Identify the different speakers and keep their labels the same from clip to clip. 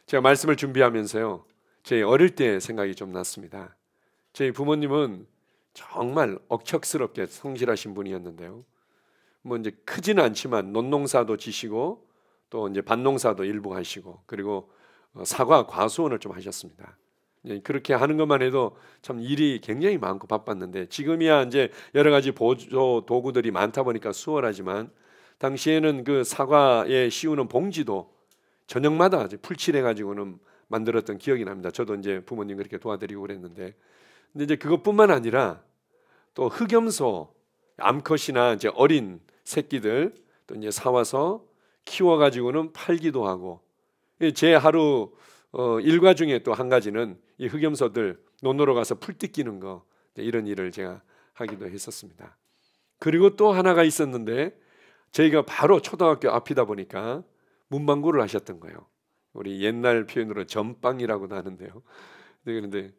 Speaker 1: 제가 말씀을 준비하면서요, 제 어릴 때 생각이 좀 났습니다. 저희 부모님은 정말 억척스럽게 성실하신 분이었는데요. 뭐 이제 크지는 않지만 논농사도 지시고 또 이제 밭농사도 일부 하시고 그리고 사과 과수원을 좀 하셨습니다. 그렇게 하는 것만 해도 참 일이 굉장히 많고 바빴는데, 지금이야 이제 여러 가지 보조 도구들이 많다 보니까 수월하지만 당시에는 그 사과에 씌우는 봉지도 저녁마다 이제 풀칠해 가지고는 만들었던 기억이 납니다. 저도 이제 부모님 그렇게 도와드리고 그랬는데, 근데 이제 그것뿐만 아니라 또 흑염소, 암컷이나 이제 어린 새끼들 또 이제 사와서 키워 가지고는 팔기도 하고, 제 하루 일과 중에 또 한 가지는 이 흑염소들 논으로 가서 풀 뜯기는 거, 이런 일을 제가 하기도 했었습니다. 그리고 또 하나가 있었는데, 저희가 바로 초등학교 앞이다 보니까 문방구를 하셨던 거예요. 우리 옛날 표현으로 전빵이라고도 하는데요. 그런데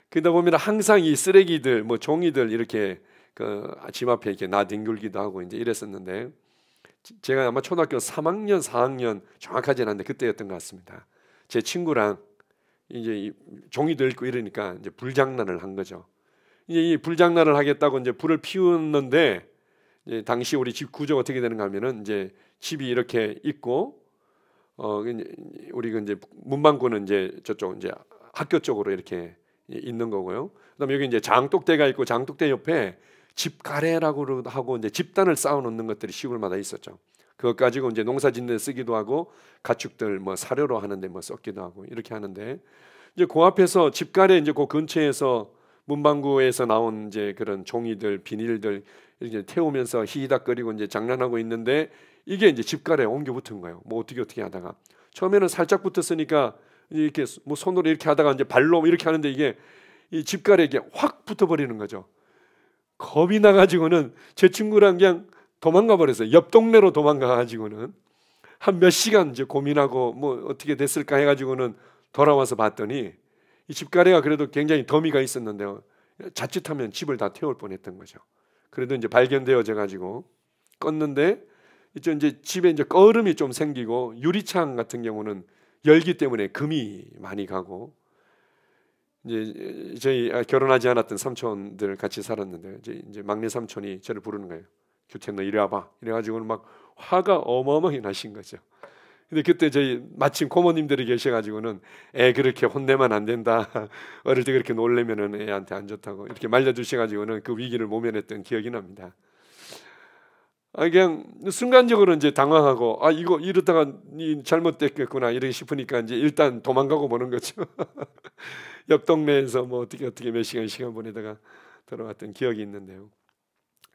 Speaker 1: 그러다 보면 항상 이 쓰레기들, 뭐 종이들 이렇게 그 집 앞에 이렇게 나뒹굴기도 하고 이제 이랬었는데, 제가 아마 초등학교 3학년, 4학년 정확하지는 않는데 그때였던 것 같습니다. 제 친구랑 이제 종이도 읽고 이러니까 이제 불장난을 한 거죠. 이제 이 불장난을 하겠다고 이제 불을 피웠는데, 이제 당시 우리 집 구조가 어떻게 되는가 하면은 이제 집이 이렇게 있고, 우리 그 이제 문방구는 이제 저쪽 이제 학교 쪽으로 이렇게 있는 거고요. 그다음에 여기 이제 장독대가 있고, 장독대 옆에 집가래라고 하고 이제 집단을 쌓아놓는 것들이 시골마다 있었죠. 그것 가지고 이제 농사짓는 데 쓰기도 하고, 가축들 뭐 사료로 하는데 뭐 썩기도 하고 이렇게 하는데, 이제 그 앞에서 집가래 이제 그 근처에서 문방구에서 나온 이제 그런 종이들, 비닐들 이렇게 태우면서 히히닥거리고 이제 장난하고 있는데, 이게 이제 집가래에 옮겨 붙은 거예요. 뭐 어떻게 하다가 처음에는 살짝 붙었으니까 이렇게 뭐 손으로 이렇게 하다가 이제 발로 이렇게 하는데, 이게 이 집가래에 이게 확 붙어버리는 거죠. 겁이 나가지고는 제 친구랑 그냥 도망가 버렸어요. 옆 동네로 도망가 가지고는 한 몇 시간 이제 고민하고 뭐 어떻게 됐을까 해가지고는 돌아와서 봤더니, 이 집가래가 그래도 굉장히 더미가 있었는데요, 자칫하면 집을 다 태울 뻔했던 거죠. 그래도 이제 발견되어져 가지고 껐는데, 이제 집에 이제 꺼름이 좀 생기고, 유리창 같은 경우는 열기 때문에 금이 많이 가고, 이제 저희 결혼하지 않았던 삼촌들 같이 살았는데, 이제 막내 삼촌이 저를 부르는 거예요. 규태 너 이리 와봐. 이래가지고는 막 화가 어마어마하게 나신 거죠. 근데 그때 저희 마침 고모님들이 계셔가지고는 애 그렇게 혼내면 안 된다. 어릴 때 그렇게 놀래면은 애한테 안 좋다고 이렇게 말려주셔가지고는 그 위기를 모면했던 기억이 납니다. 그냥 순간적으로 이제 당황하고, 이거 이러다가 잘못됐겠구나 이렇게 싶으니까 이제 일단 도망가고 보는 거죠. 옆 동네에서 뭐 어떻게 몇 시간 보내다가 돌아왔던 기억이 있는데요.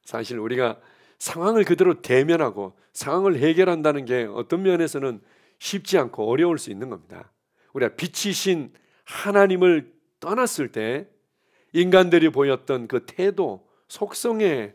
Speaker 1: 사실 우리가 상황을 그대로 대면하고 상황을 해결한다는 게 어떤 면에서는 쉽지 않고 어려울 수 있는 겁니다. 우리가 빛이신 하나님을 떠났을 때 인간들이 보였던 그 태도, 속성의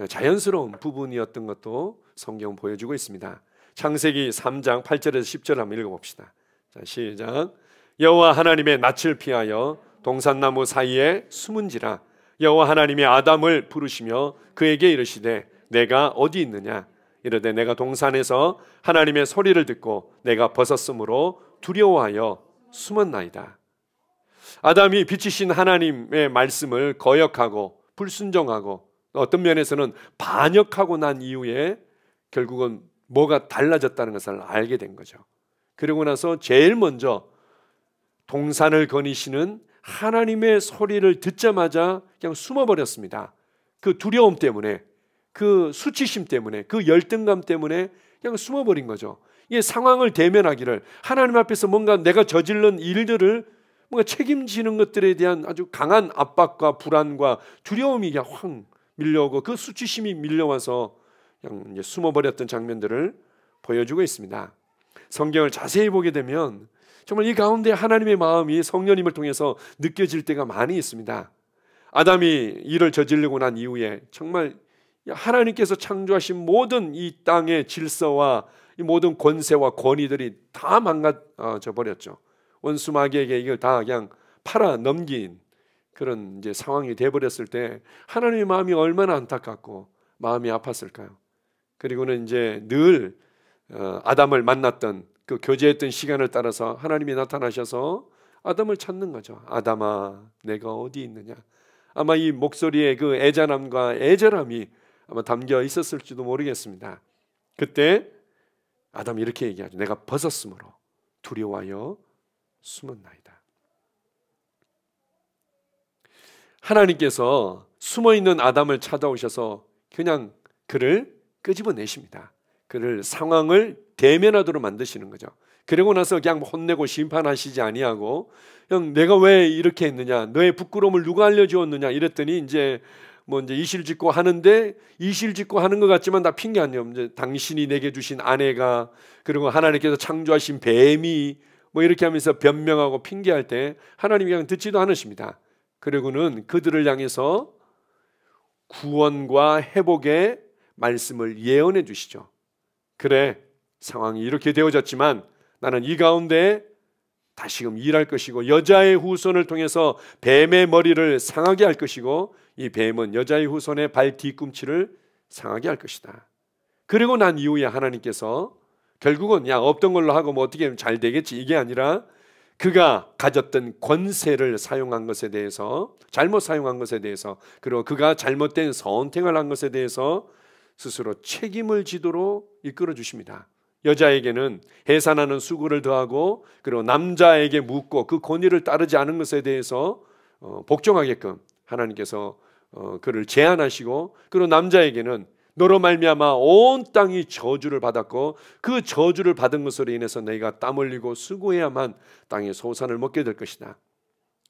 Speaker 1: 자연스러운 부분이었던 것도 성경은 보여주고 있습니다. 창세기 3장 8절에서 10절 한번 읽어봅시다. 자, 시작. 여호와 하나님의 낯을 피하여 동산나무 사이에 숨은지라. 여호와 하나님이 아담을 부르시며 그에게 이르시되 내가 어디 있느냐. 이르되 내가 동산에서 하나님의 소리를 듣고 내가 벗었으므로 두려워하여 숨었나이다. 아담이 빛이신 하나님의 말씀을 거역하고 불순종하고 어떤 면에서는 반역하고 난 이후에 결국은 뭐가 달라졌다는 것을 알게 된 거죠. 그러고 나서 제일 먼저 동산을 거니시는 하나님의 소리를 듣자마자 그냥 숨어버렸습니다. 그 두려움 때문에, 그 수치심 때문에, 그 열등감 때문에 그냥 숨어버린 거죠. 이게 상황을 대면하기를, 하나님 앞에서 뭔가 내가 저질른 일들을 뭔가 책임지는 것들에 대한 아주 강한 압박과 불안과 두려움이 그냥 확 밀려오고, 그 수치심이 밀려와서 그냥 이제 숨어버렸던 장면들을 보여주고 있습니다. 성경을 자세히 보게 되면 정말 이 가운데 하나님의 마음이 성령님을 통해서 느껴질 때가 많이 있습니다. 아담이 일을 저지르고 난 이후에 정말 하나님께서 창조하신 모든 이 땅의 질서와 이 모든 권세와 권위들이 다 망가져 버렸죠. 원수 마귀에게 이걸 다 그냥 팔아 넘긴 그런 이제 상황이 돼버렸을 때 하나님의 마음이 얼마나 안타깝고 마음이 아팠을까요? 그리고는 이제 늘 아담을 만났던 그 교제했던 시간을 따라서 하나님이 나타나셔서 아담을 찾는 거죠. 아담아, 내가 어디 있느냐. 아마 이 목소리에 그 애잔함과 애절함이 아마 담겨 있었을지도 모르겠습니다. 그때 아담이 이렇게 얘기하죠. 내가 벗었으므로 두려워하여 숨었나이다. 하나님께서 숨어있는 아담을 찾아오셔서 그냥 그를 끄집어내십니다. 그를 상황을 대면하도록 만드시는 거죠. 그러고 나서 그냥 혼내고 심판하시지 아니하고 형 내가 왜 이렇게 했느냐, 너의 부끄러움을 누가 알려주었느냐 이랬더니 이제 이실직고 하는데, 이실직고 하는 것 같지만 다 핑계 아니에요. 이제 당신이 내게 주신 아내가, 그리고 하나님께서 창조하신 뱀이 이렇게 하면서 변명하고 핑계할 때 하나님이 그냥 듣지도 않으십니다. 그리고는 그들을 향해서 구원과 회복의 말씀을 예언해 주시죠. 그래, 상황이 이렇게 되어졌지만 나는 이 가운데 다시금 일할 것이고, 여자의 후손을 통해서 뱀의 머리를 상하게 할 것이고, 이 뱀은 여자의 후손의 발 뒤꿈치를 상하게 할 것이다. 그리고 난 이후에 하나님께서 결국은 야 없던 걸로 하고 어떻게 하면 잘 되겠지, 이게 아니라 그가 가졌던 권세를 사용한 것에 대해서, 잘못 사용한 것에 대해서, 그리고 그가 잘못된 선택을 한 것에 대해서 스스로 책임을 지도록 이끌어 주십니다. 여자에게는 해산하는 수고를 더하고, 그리고 남자에게 묻고 그 권위를 따르지 않은 것에 대해서 복종하게끔 하나님께서 그를 제한하시고, 그리고 남자에게는 너로 말미암아 온 땅이 저주를 받았고, 그 저주를 받은 것으로 인해서 너희가 땀 흘리고 수고해야만 땅의 소산을 먹게 될 것이다.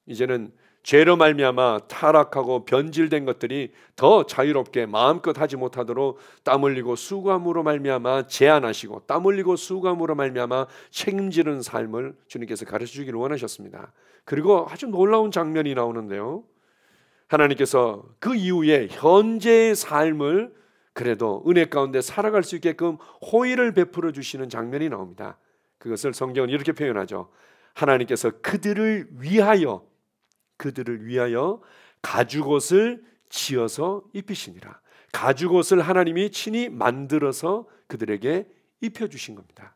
Speaker 1: 이제는 죄로 말미암아 타락하고 변질된 것들이 더 자유롭게 마음껏 하지 못하도록 땀 흘리고 수고함으로 말미암아 제한하시고, 땀 흘리고 수고함으로 말미암아 책임지는 삶을 주님께서 가르쳐 주기를 원하셨습니다. 그리고 아주 놀라운 장면이 나오는데요, 하나님께서 그 이후에 현재의 삶을 그래도 은혜 가운데 살아갈 수 있게끔 호의를 베풀어 주시는 장면이 나옵니다. 그것을 성경은 이렇게 표현하죠. 하나님께서 그들을 위하여 가죽옷을 지어서 입히시니라. 가죽옷을 하나님이 친히 만들어서 그들에게 입혀주신 겁니다.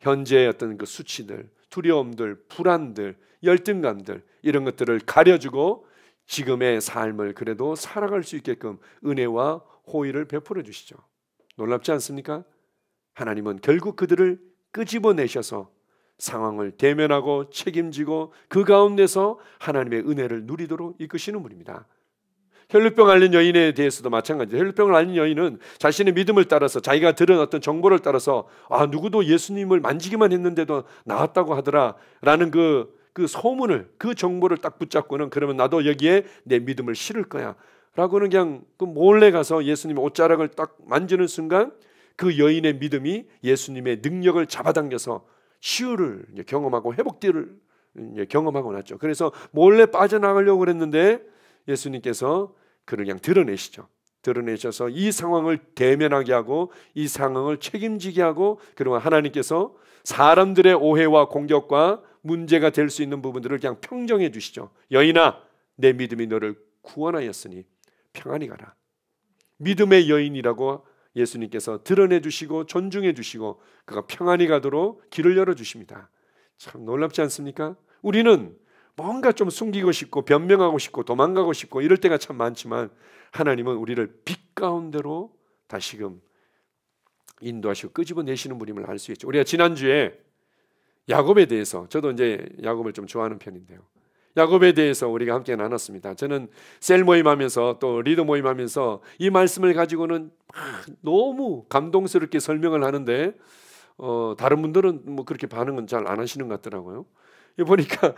Speaker 1: 현재의 어떤 그 수치들, 두려움들, 불안들, 열등감들, 이런 것들을 가려주고 지금의 삶을 그래도 살아갈 수 있게끔 은혜와 호의를 베풀어 주시죠. 놀랍지 않습니까? 하나님은 결국 그들을 끄집어내셔서 상황을 대면하고 책임지고 그 가운데서 하나님의 은혜를 누리도록 이끄시는 분입니다. 혈루병 앓는 여인에 대해서도 마찬가지예요. 혈루병을 앓는 여인은 자신의 믿음을 따라서, 자기가 들은 어떤 정보를 따라서 누구도 예수님을 만지기만 했는데도 나았다고 하더라 라는 그 소문을, 그 정보를 딱 붙잡고는, 그러면 나도 여기에 내 믿음을 실을 거야 라고는 그냥 몰래 가서 예수님의 옷자락을 딱 만지는 순간 그 여인의 믿음이 예수님의 능력을 잡아당겨서 치유를 경험하고 회복들을 경험하고 났죠. 그래서 몰래 빠져나가려고 그랬는데 예수님께서 그를 그냥 드러내시죠. 드러내셔서 이 상황을 대면하게 하고 이 상황을 책임지게 하고, 그리고 하나님께서 사람들의 오해와 공격과 문제가 될 수 있는 부분들을 그냥 평정해 주시죠. 여인아, 내 믿음이 너를 구원하였으니 평안히 가라. 믿음의 여인이라고 예수님께서 드러내 주시고 존중해 주시고 그가 평안히 가도록 길을 열어 주십니다. 참 놀랍지 않습니까? 우리는 뭔가 좀 숨기고 싶고 변명하고 싶고 도망가고 싶고 이럴 때가 참 많지만, 하나님은 우리를 빛 가운데로 다시금 인도하시고 끄집어내시는 분임을 알 수 있죠. 우리가 지난주에 야곱에 대해서, 저도 이제 야곱을 좀 좋아하는 편인데요, 야곱에 대해서 우리가 함께 나눴습니다. 저는 셀 모임하면서 또 리더 모임하면서 이 말씀을 가지고는 너무 감동스럽게 설명을 하는데 다른 분들은 그렇게 반응은 잘 안 하시는 것 같더라고요. 보니까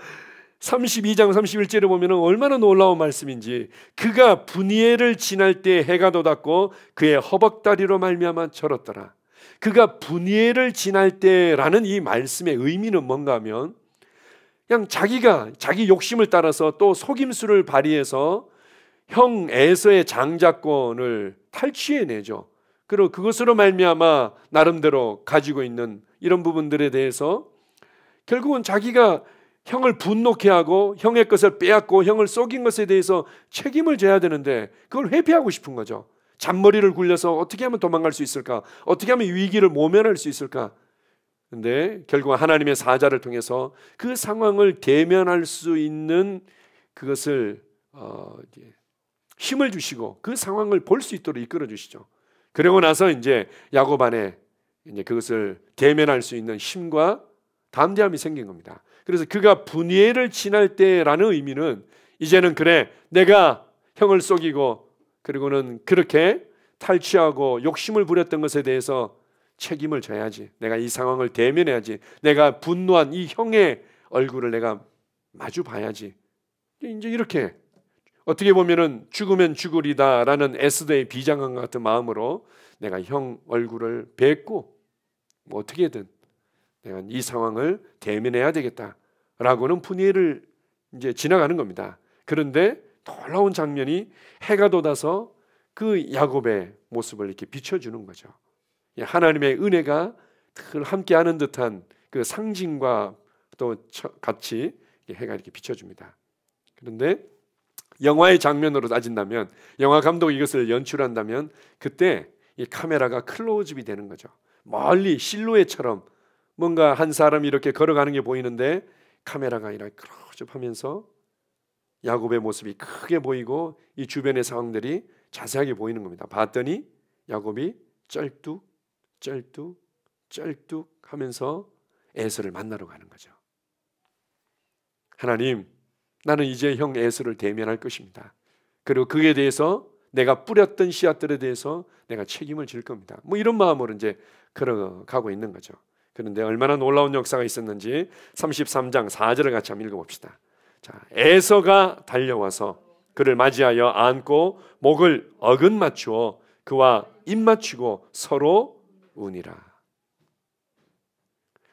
Speaker 1: 32장 31절에 보면 얼마나 놀라운 말씀인지, 그가 분이엘을 지날 때 해가 돋았고 그의 허벅다리로 말미암아 절었더라. 그가 분이엘을 지날 때라는 이 말씀의 의미는 뭔가 하면, 그냥 자기 욕심을 따라서 또 속임수를 발휘해서 형 에서의 장자권을 탈취해내죠. 그리고 그것으로 말미암아 나름대로 가지고 있는 이런 부분들에 대해서 결국은 자기가 형을 분노케 하고 형의 것을 빼앗고 형을 속인 것에 대해서 책임을 져야 되는데 그걸 회피하고 싶은 거죠. 잔머리를 굴려서 어떻게 하면 도망갈 수 있을까? 어떻게 하면 위기를 모면할 수 있을까? 근데 결국 하나님의 사자를 통해서 그 상황을 대면할 수 있는 그것을 힘을 주시고 그 상황을 볼 수 있도록 이끌어 주시죠. 그러고 나서 이제 야곱 안에 이제 그것을 대면할 수 있는 힘과 담대함이 생긴 겁니다. 그래서 그가 분이엘을 지날 때라는 의미는 이제는 그래, 내가 형을 속이고 그리고는 그렇게 탈취하고 욕심을 부렸던 것에 대해서 책임을 져야지. 내가 이 상황을 대면해야지. 내가 분노한 이 형의 얼굴을 내가 마주 봐야지. 이제 이렇게 어떻게 보면은 죽으면 죽으리다라는 에스더의 비장함과 같은 마음으로 내가 형 얼굴을 뵙고 뭐 어떻게든 내가 이 상황을 대면해야 되겠다라고는 분이엘을 이제 지나가는 겁니다. 그런데 놀라운 장면이 해가 돋아서 그 야곱의 모습을 이렇게 비춰주는 거죠. 하나님의 은혜가 늘 함께하는 듯한 그 상징과 또 같이 해가 이렇게 비춰줍니다. 그런데 영화의 장면으로 따진다면, 영화 감독이 이것을 연출한다면 그때 이 카메라가 클로즈업이 되는 거죠. 멀리 실루엣처럼 뭔가 한 사람이 이렇게 걸어가는 게 보이는데 카메라가 이렇게 클로즈업하면서 야곱의 모습이 크게 보이고 이 주변의 상황들이 자세하게 보이는 겁니다. 봤더니 야곱이 쩔뚝 하면서 에서를 만나러 가는 거죠. 하나님, 나는 이제 형 에서를 대면할 것입니다. 그리고 그에 대해서 내가 뿌렸던 씨앗들에 대해서 내가 책임을 질 겁니다. 뭐 이런 마음으로 이제 걸어가고 있는 거죠. 그런데 얼마나 놀라운 역사가 있었는지 33장 4절을 같이 한번 읽어봅시다. 자, 에서가 달려와서 그를 맞이하여 안고 목을 어긋맞추어 그와 입맞추고 서로 우니라.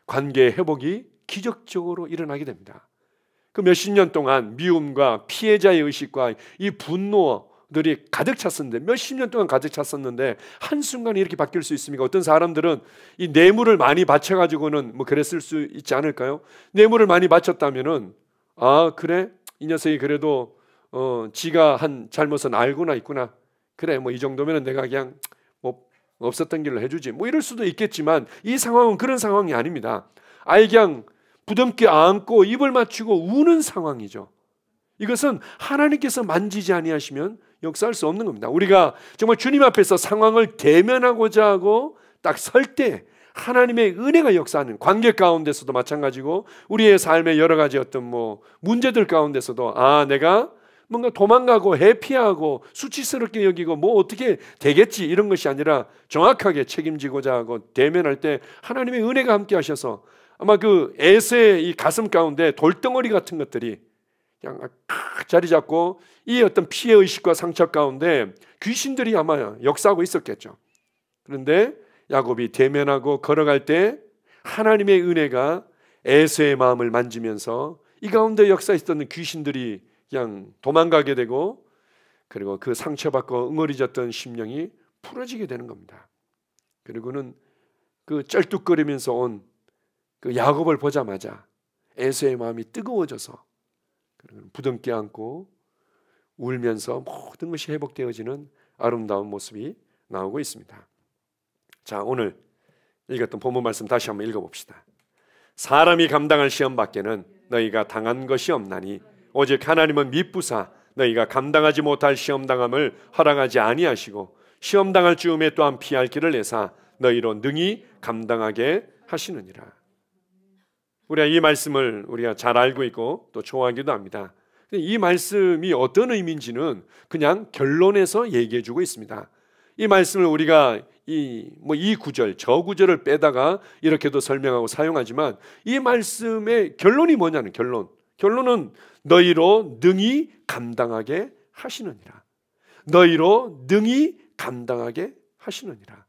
Speaker 1: 관계의 회복이 기적적으로 일어나게 됩니다. 그 몇십 년 동안 미움과 피해자의 의식과 이 분노들이 가득 찼었는데, 몇십 년 동안 가득 찼었는데 한순간에 이렇게 바뀔 수 있습니까? 어떤 사람들은 이 뇌물을 많이 바쳐가지고는 뭐 그랬을 수 있지 않을까요? 뇌물을 많이 바쳤다면은 아 그래? 이 녀석이 그래도 지가 한 잘못은 알고나 있구나. 그래 뭐 이 정도면은 내가 그냥 뭐 없었던 길로 해주지. 뭐 이럴 수도 있겠지만 이 상황은 그런 상황이 아닙니다. 아예 그냥 부덤께 안고 입을 맞추고 우는 상황이죠. 이것은 하나님께서 만지지 아니하시면 역사할 수 없는 겁니다. 우리가 정말 주님 앞에서 상황을 대면하고자 하고 딱 설 때 하나님의 은혜가 역사하는 관계 가운데서도 마찬가지고 우리의 삶의 여러 가지 어떤 뭐 문제들 가운데서도 아 내가 뭔가 도망가고 회피하고 수치스럽게 여기고 뭐 어떻게 되겠지 이런 것이 아니라 정확하게 책임지고자 하고 대면할 때 하나님의 은혜가 함께 하셔서 아마 그 에서의 이 가슴 가운데 돌덩어리 같은 것들이 그냥 자리 잡고 이 어떤 피해 의식과 상처 가운데 귀신들이 아마 역사하고 있었겠죠. 그런데 야곱이 대면하고 걸어갈 때 하나님의 은혜가 에서의 마음을 만지면서 이 가운데 역사했던 귀신들이 그냥 도망가게 되고 그리고 그 상처받고 응어리졌던 심령이 풀어지게 되는 겁니다. 그리고는 그 쩔뚝거리면서 온 그 야곱을 보자마자 에서의 마음이 뜨거워져서 부둥켜 안고 울면서 모든 것이 회복되어지는 아름다운 모습이 나오고 있습니다. 자, 오늘 읽었던 본문 말씀 다시 한번 읽어봅시다. 사람이 감당할 시험 밖에는 너희가 당한 것이 없나니 오직 하나님은 미쁘사 너희가 감당하지 못할 시험당함을 허락하지 아니하시고 시험당할 즈음에 또한 피할 길을 내사 너희로 능히 감당하게 하시느니라. 우리가 이 말씀을 우리가 잘 알고 있고 또 좋아하기도 합니다. 이 말씀이 어떤 의미인지는 그냥 결론에서 얘기해주고 있습니다. 이 말씀을 우리가 이 구절 저 구절을 빼다가 이렇게도 설명하고 사용하지만 이 말씀의 결론이 뭐냐는 결론은 너희로 능히 감당하게 하시느니라. 너희로 능히 감당하게 하시느니라.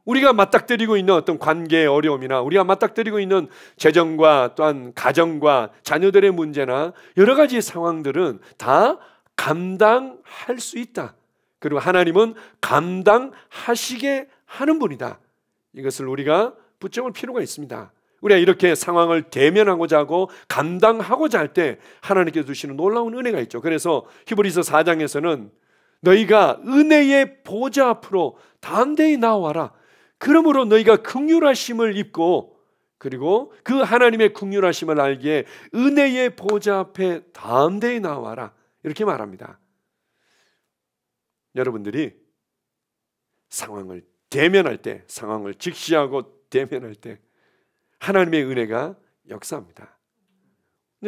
Speaker 1: 우리가 맞닥뜨리고 있는 어떤 관계의 어려움이나 우리가 맞닥뜨리고 있는 재정과 또한 가정과 자녀들의 문제나 여러 가지 상황들은 다 감당할 수 있다. 그리고 하나님은 감당하시게 하는 분이다. 이것을 우리가 붙잡을 필요가 있습니다. 우리가 이렇게 상황을 대면하고자 하고 감당하고자 할 때 하나님께서 주시는 놀라운 은혜가 있죠. 그래서 히브리서 4장에서는 너희가 은혜의 보좌 앞으로 담대히 나와라. 그러므로 너희가 긍휼하심을 입고 그리고 그 하나님의 긍휼하심을 알기에 은혜의 보좌 앞에 담대히 나와라, 이렇게 말합니다. 여러분들이 상황을 대면할 때, 상황을 직시하고 대면할 때 하나님의 은혜가 역사합니다.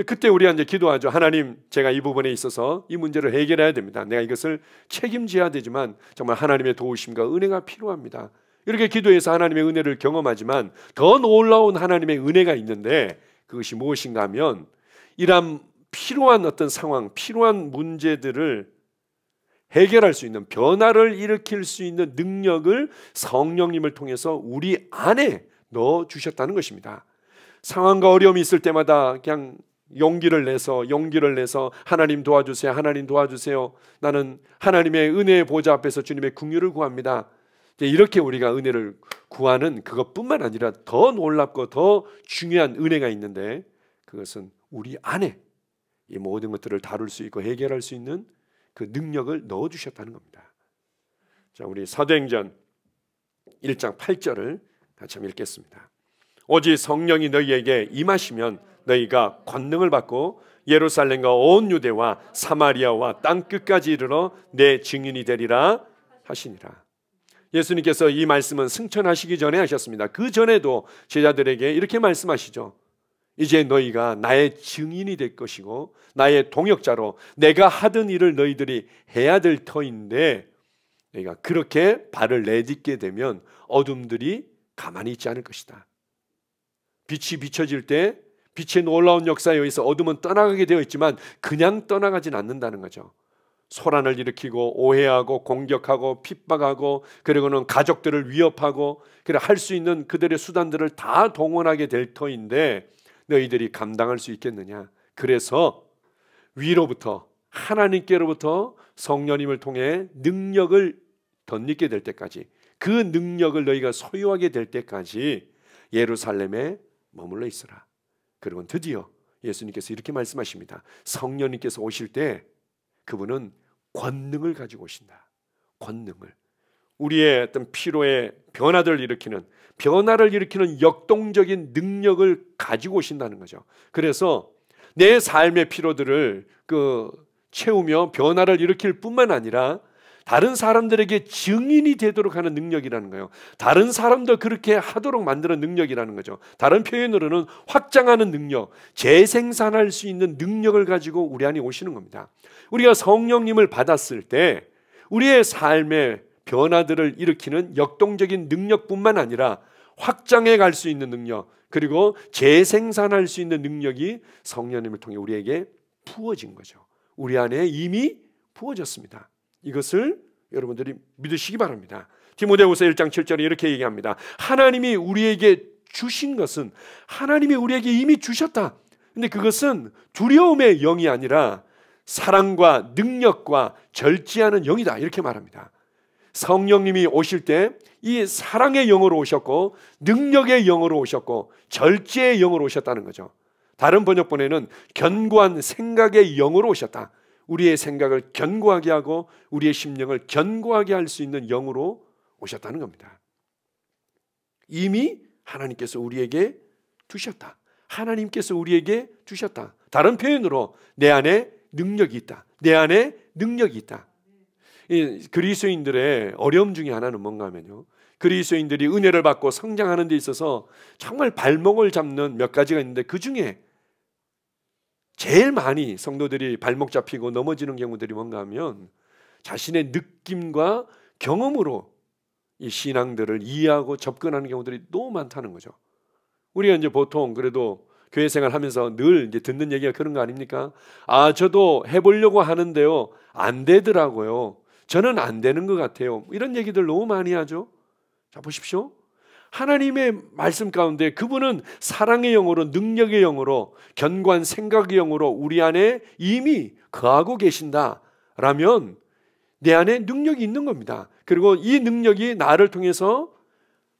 Speaker 1: 그때 우리가 이제 기도하죠. 하나님, 제가 이 부분에 있어서 이 문제를 해결해야 됩니다. 내가 이것을 책임져야 되지만 정말 하나님의 도우심과 은혜가 필요합니다. 이렇게 기도해서 하나님의 은혜를 경험하지만 더 놀라운 하나님의 은혜가 있는데, 그것이 무엇인가 하면 이러한 필요한 어떤 상황, 필요한 문제들을 해결할 수 있는, 변화를 일으킬 수 있는 능력을 성령님을 통해서 우리 안에 넣어주셨다는 것입니다. 상황과 어려움이 있을 때마다 그냥 용기를 내서 하나님 도와주세요, 하나님 도와주세요, 나는 하나님의 은혜의 보좌 앞에서 주님의 긍휼을 구합니다. 이렇게 우리가 은혜를 구하는 그것뿐만 아니라 더 놀랍고 더 중요한 은혜가 있는데, 그것은 우리 안에 이 모든 것들을 다룰 수 있고 해결할 수 있는 그 능력을 넣어주셨다는 겁니다. 자, 우리 사도행전 1장 8절을 같이 한번 읽겠습니다. 오직 성령이 너희에게 임하시면 너희가 권능을 받고 예루살렘과 온 유대와 사마리아와 땅끝까지 이르러 내 증인이 되리라 하시니라. 예수님께서 이 말씀은 승천하시기 전에 하셨습니다. 그 전에도 제자들에게 이렇게 말씀하시죠. 이제 너희가 나의 증인이 될 것이고 나의 동역자로 내가 하던 일을 너희들이 해야 될 터인데, 너희가 그렇게 발을 내딛게 되면 어둠들이 가만히 있지 않을 것이다. 빛이 비춰질 때 빛의 놀라운 역사에 의해서 어둠은 떠나가게 되어 있지만 그냥 떠나가진 않는다는 거죠. 소란을 일으키고 오해하고 공격하고 핍박하고, 그리고는 가족들을 위협하고, 그래 할 수 있는 그들의 수단들을 다 동원하게 될 터인데 너희들이 감당할 수 있겠느냐. 그래서 위로부터, 하나님께로부터 성령님을 통해 능력을 덧입게 될 때까지, 그 능력을 너희가 소유하게 될 때까지 예루살렘에 머물러 있어라. 그리고 드디어 예수님께서 이렇게 말씀하십니다. 성령님께서 오실 때 그분은 권능을 가지고 오신다. 권능을, 우리의 어떤 피로의 변화를 일으키는 역동적인 능력을 가지고 오신다는 거죠. 그래서 내 삶의 피로들을 채우며 변화를 일으킬 뿐만 아니라 다른 사람들에게 증인이 되도록 하는 능력이라는 거예요. 다른 사람도 그렇게 하도록 만드는 능력이라는 거죠. 다른 표현으로는 확장하는 능력, 재생산할 수 있는 능력을 가지고 우리 안에 오시는 겁니다. 우리가 성령님을 받았을 때 우리의 삶의 변화들을 일으키는 역동적인 능력뿐만 아니라 확장해 갈 수 있는 능력, 그리고 재생산할 수 있는 능력이 성령님을 통해 우리에게 부어진 거죠. 우리 안에 이미 부어졌습니다. 이것을 여러분들이 믿으시기 바랍니다. 디모데후서 1장 7절에 이렇게 얘기합니다. 하나님이 우리에게 주신 것은 하나님이 우리에게 이미 주셨다. 근데 그것은 두려움의 영이 아니라 사랑과 능력과 절제하는 영이다, 이렇게 말합니다. 성령님이 오실 때 이 사랑의 영으로 오셨고 능력의 영으로 오셨고 절제의 영으로 오셨다는 거죠. 다른 번역본에는 견고한 생각의 영으로 오셨다. 우리의 생각을 견고하게 하고 우리의 심령을 견고하게 할 수 있는 영으로 오셨다는 겁니다. 이미 하나님께서 우리에게 두셨다. 하나님께서 우리에게 주셨다. 다른 표현으로 내 안에 능력이 있다. 내 안에 능력이 있다. 이 그리스도인들의 어려움 중에 하나는 뭔가 하면요, 그리스도인들이 은혜를 받고 성장하는 데 있어서 정말 발목을 잡는 몇 가지가 있는데, 그 중에 제일 많이 성도들이 발목 잡히고 넘어지는 경우들이 뭔가 하면 자신의 느낌과 경험으로 이 신앙들을 이해하고 접근하는 경우들이 너무 많다는 거죠. 우리가 이제 보통 그래도 교회 생활하면서 늘 이제 듣는 얘기가 그런 거 아닙니까? 아, 저도 해보려고 하는데요, 안 되더라고요. 저는 안 되는 것 같아요. 이런 얘기들 너무 많이 하죠. 자, 보십시오. 하나님의 말씀 가운데 그분은 사랑의 영으로, 능력의 영으로, 견고한 생각의 영으로 우리 안에 이미 거하고 계신다라면 내 안에 능력이 있는 겁니다. 그리고 이 능력이 나를 통해서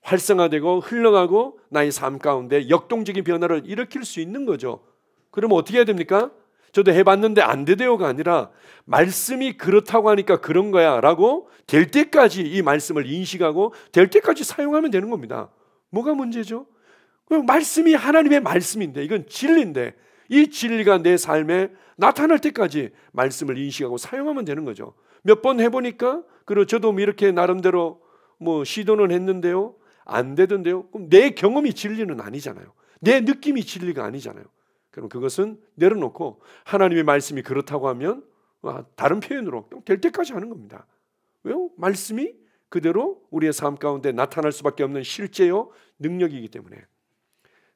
Speaker 1: 활성화되고 흘러가고 나의 삶 가운데 역동적인 변화를 일으킬 수 있는 거죠. 그러면 어떻게 해야 됩니까? 저도 해봤는데 안 되대요가 아니라 말씀이 그렇다고 하니까 그런 거야 라고 될 때까지 이 말씀을 인식하고 될 때까지 사용하면 되는 겁니다. 뭐가 문제죠? 말씀이 하나님의 말씀인데, 이건 진리인데, 이 진리가 내 삶에 나타날 때까지 말씀을 인식하고 사용하면 되는 거죠. 몇 번 해보니까, 그리고 저도 이렇게 나름대로 시도는 했는데요, 안 되던데요. 그럼 내 경험이 진리는 아니잖아요. 내 느낌이 진리가 아니잖아요. 그럼 그것은 내려놓고 하나님의 말씀이 그렇다고 하면 다른 표현으로 될 때까지 하는 겁니다. 왜요? 말씀이 그대로 우리의 삶 가운데 나타날 수밖에 없는 실제요 능력이기 때문에,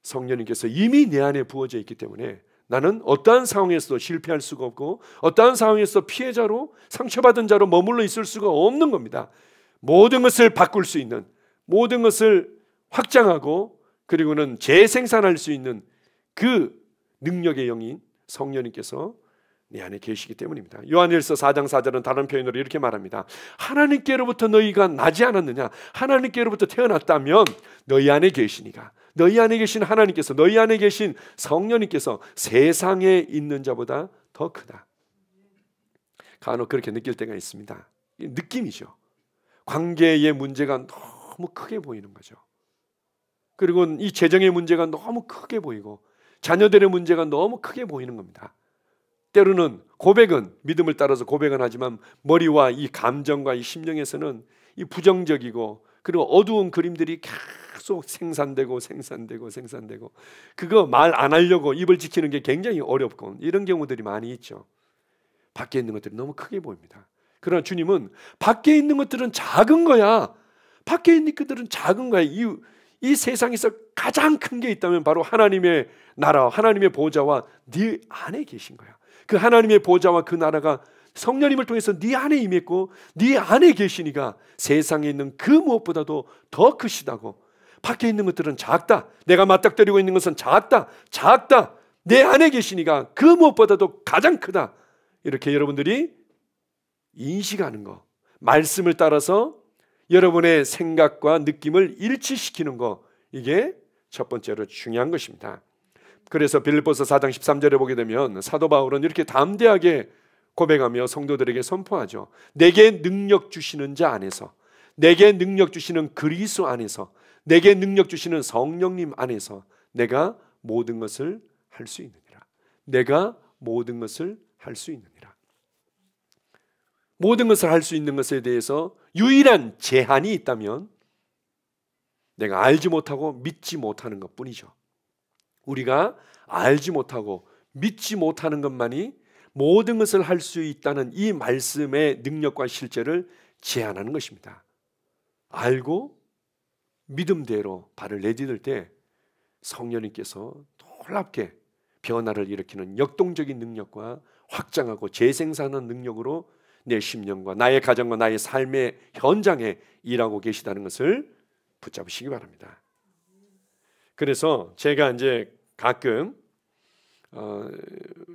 Speaker 1: 성령님께서 이미 내 안에 부어져 있기 때문에 나는 어떠한 상황에서도 실패할 수가 없고, 어떠한 상황에서 피해자로, 상처받은 자로 머물러 있을 수가 없는 겁니다. 모든 것을 바꿀 수 있는, 모든 것을 확장하고 그리고는 재생산할 수 있는 그 능력의 영인 성령님께서 내 안에 계시기 때문입니다. 요한일서 4장 4절은 다른 표현으로 이렇게 말합니다. 하나님께로부터 너희가 나지 않았느냐? 하나님께로부터 태어났다면 너희 안에 계시니까, 너희 안에 계신 하나님께서, 너희 안에 계신 성령님께서 세상에 있는 자보다 더 크다. 간혹 그렇게 느낄 때가 있습니다. 느낌이죠. 관계의 문제가 너무 크게 보이는 거죠. 그리고 이 재정의 문제가 너무 크게 보이고, 자녀들의 문제가 너무 크게 보이는 겁니다. 때로는 고백은, 믿음을 따라서 고백은 하지만 머리와 이 감정과 이 심령에서는 이 부정적이고 그리고 어두운 그림들이 계속 생산되고 그거 말 안 하려고 입을 지키는 게 굉장히 어렵고, 이런 경우들이 많이 있죠. 밖에 있는 것들이 너무 크게 보입니다. 그러나 주님은 밖에 있는 것들은 작은 거야. 밖에 있는 것들은 작은 거야. 이 세상에서 가장 큰 게 있다면 바로 하나님의 나라, 하나님의 보좌와 네 안에 계신 거야. 그 하나님의 보좌와 그 나라가 성령님을 통해서 네 안에 임했고 네 안에 계시니까 세상에 있는 그 무엇보다도 더 크시다고. 밖에 있는 것들은 작다, 내가 맞닥뜨리고 있는 것은 작다 내 안에 계시니까 그 무엇보다도 가장 크다. 이렇게 여러분들이 인식하는 거, 말씀을 따라서 여러분의 생각과 느낌을 일치시키는 거, 이게 첫 번째로 중요한 것입니다. 그래서 빌립보서 4장 13절에 보게 되면 사도 바울은 이렇게 담대하게 고백하며 성도들에게 선포하죠. 내게 능력 주시는 자 안에서, 내게 능력 주시는 그리스도 안에서, 내게 능력 주시는 성령님 안에서 내가 모든 것을 할 수 있느니라. 내가 모든 것을 할 수 있느니라. 모든 것을 할 수 있는 것에 대해서 유일한 제한이 있다면 내가 알지 못하고 믿지 못하는 것뿐이죠. 우리가 알지 못하고 믿지 못하는 것만이 모든 것을 할 수 있다는 이 말씀의 능력과 실제를 제한하는 것입니다. 알고 믿음대로 발을 내디딜 때 성령님께서 놀랍게 변화를 일으키는 역동적인 능력과 확장하고 재생산하는 능력으로 내 심령과 나의 가정과 나의 삶의 현장에 일하고 계시다는 것을 붙잡으시기 바랍니다. 그래서 제가 이제 가끔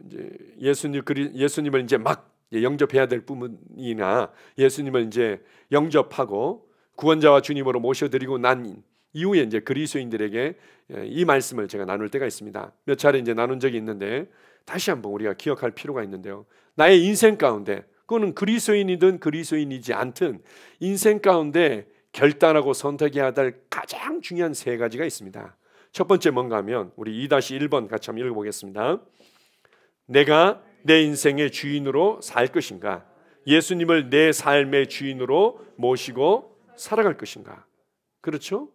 Speaker 1: 이제 예수님을 이제 막 영접해야 될 부분이나 예수님을 이제 영접하고 구원자와 주님으로 모셔드리고 난 이후에 이제 그리스도인들에게 이 말씀을 제가 나눌 때가 있습니다. 몇 차례 이제 나눈 적이 있는데 다시 한번 우리가 기억할 필요가 있는데요. 나의 인생 가운데, 그거는 그리스도인이든 그리스도인이지 않든 인생 가운데 결단하고 선택해야 될 가장 중요한 세 가지가 있습니다. 첫 번째 뭔가 하면 우리 2-1번 같이 한번 읽어보겠습니다. 내가 내 인생의 주인으로 살 것인가? 예수님을 내 삶의 주인으로 모시고 살아갈 것인가? 그렇죠?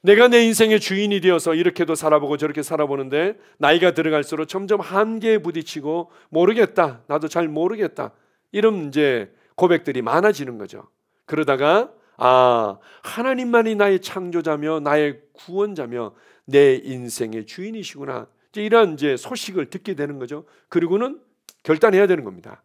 Speaker 1: 내가 내 인생의 주인이 되어서 이렇게도 살아보고 저렇게 살아보는데 나이가 들어갈수록 점점 한계에 부딪히고 모르겠다, 나도 잘 모르겠다, 이런 이제 고백들이 많아지는 거죠. 그러다가 하나님만이 나의 창조자며 나의 구원자며 내 인생의 주인이시구나, 이제 이런 이제 소식을 듣게 되는 거죠. 그리고는 결단해야 되는 겁니다.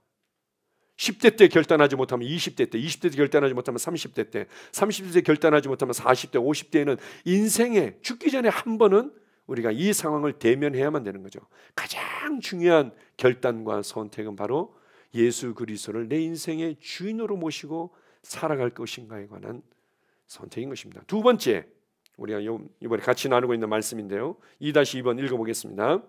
Speaker 1: 10대 때 결단하지 못하면 20대 때, 20대 때 결단하지 못하면 30대 때, 30대 때 결단하지 못하면 40대, 50대에는 인생에 죽기 전에 한 번은 우리가 이 상황을 대면해야만 되는 거죠. 가장 중요한 결단과 선택은 바로 예수 그리스도를 내 인생의 주인으로 모시고 살아갈 것인가에 관한 선택인 것입니다. 두 번째, 우리가 이번에 같이 나누고 있는 말씀인데요. 2-2번 읽어보겠습니다.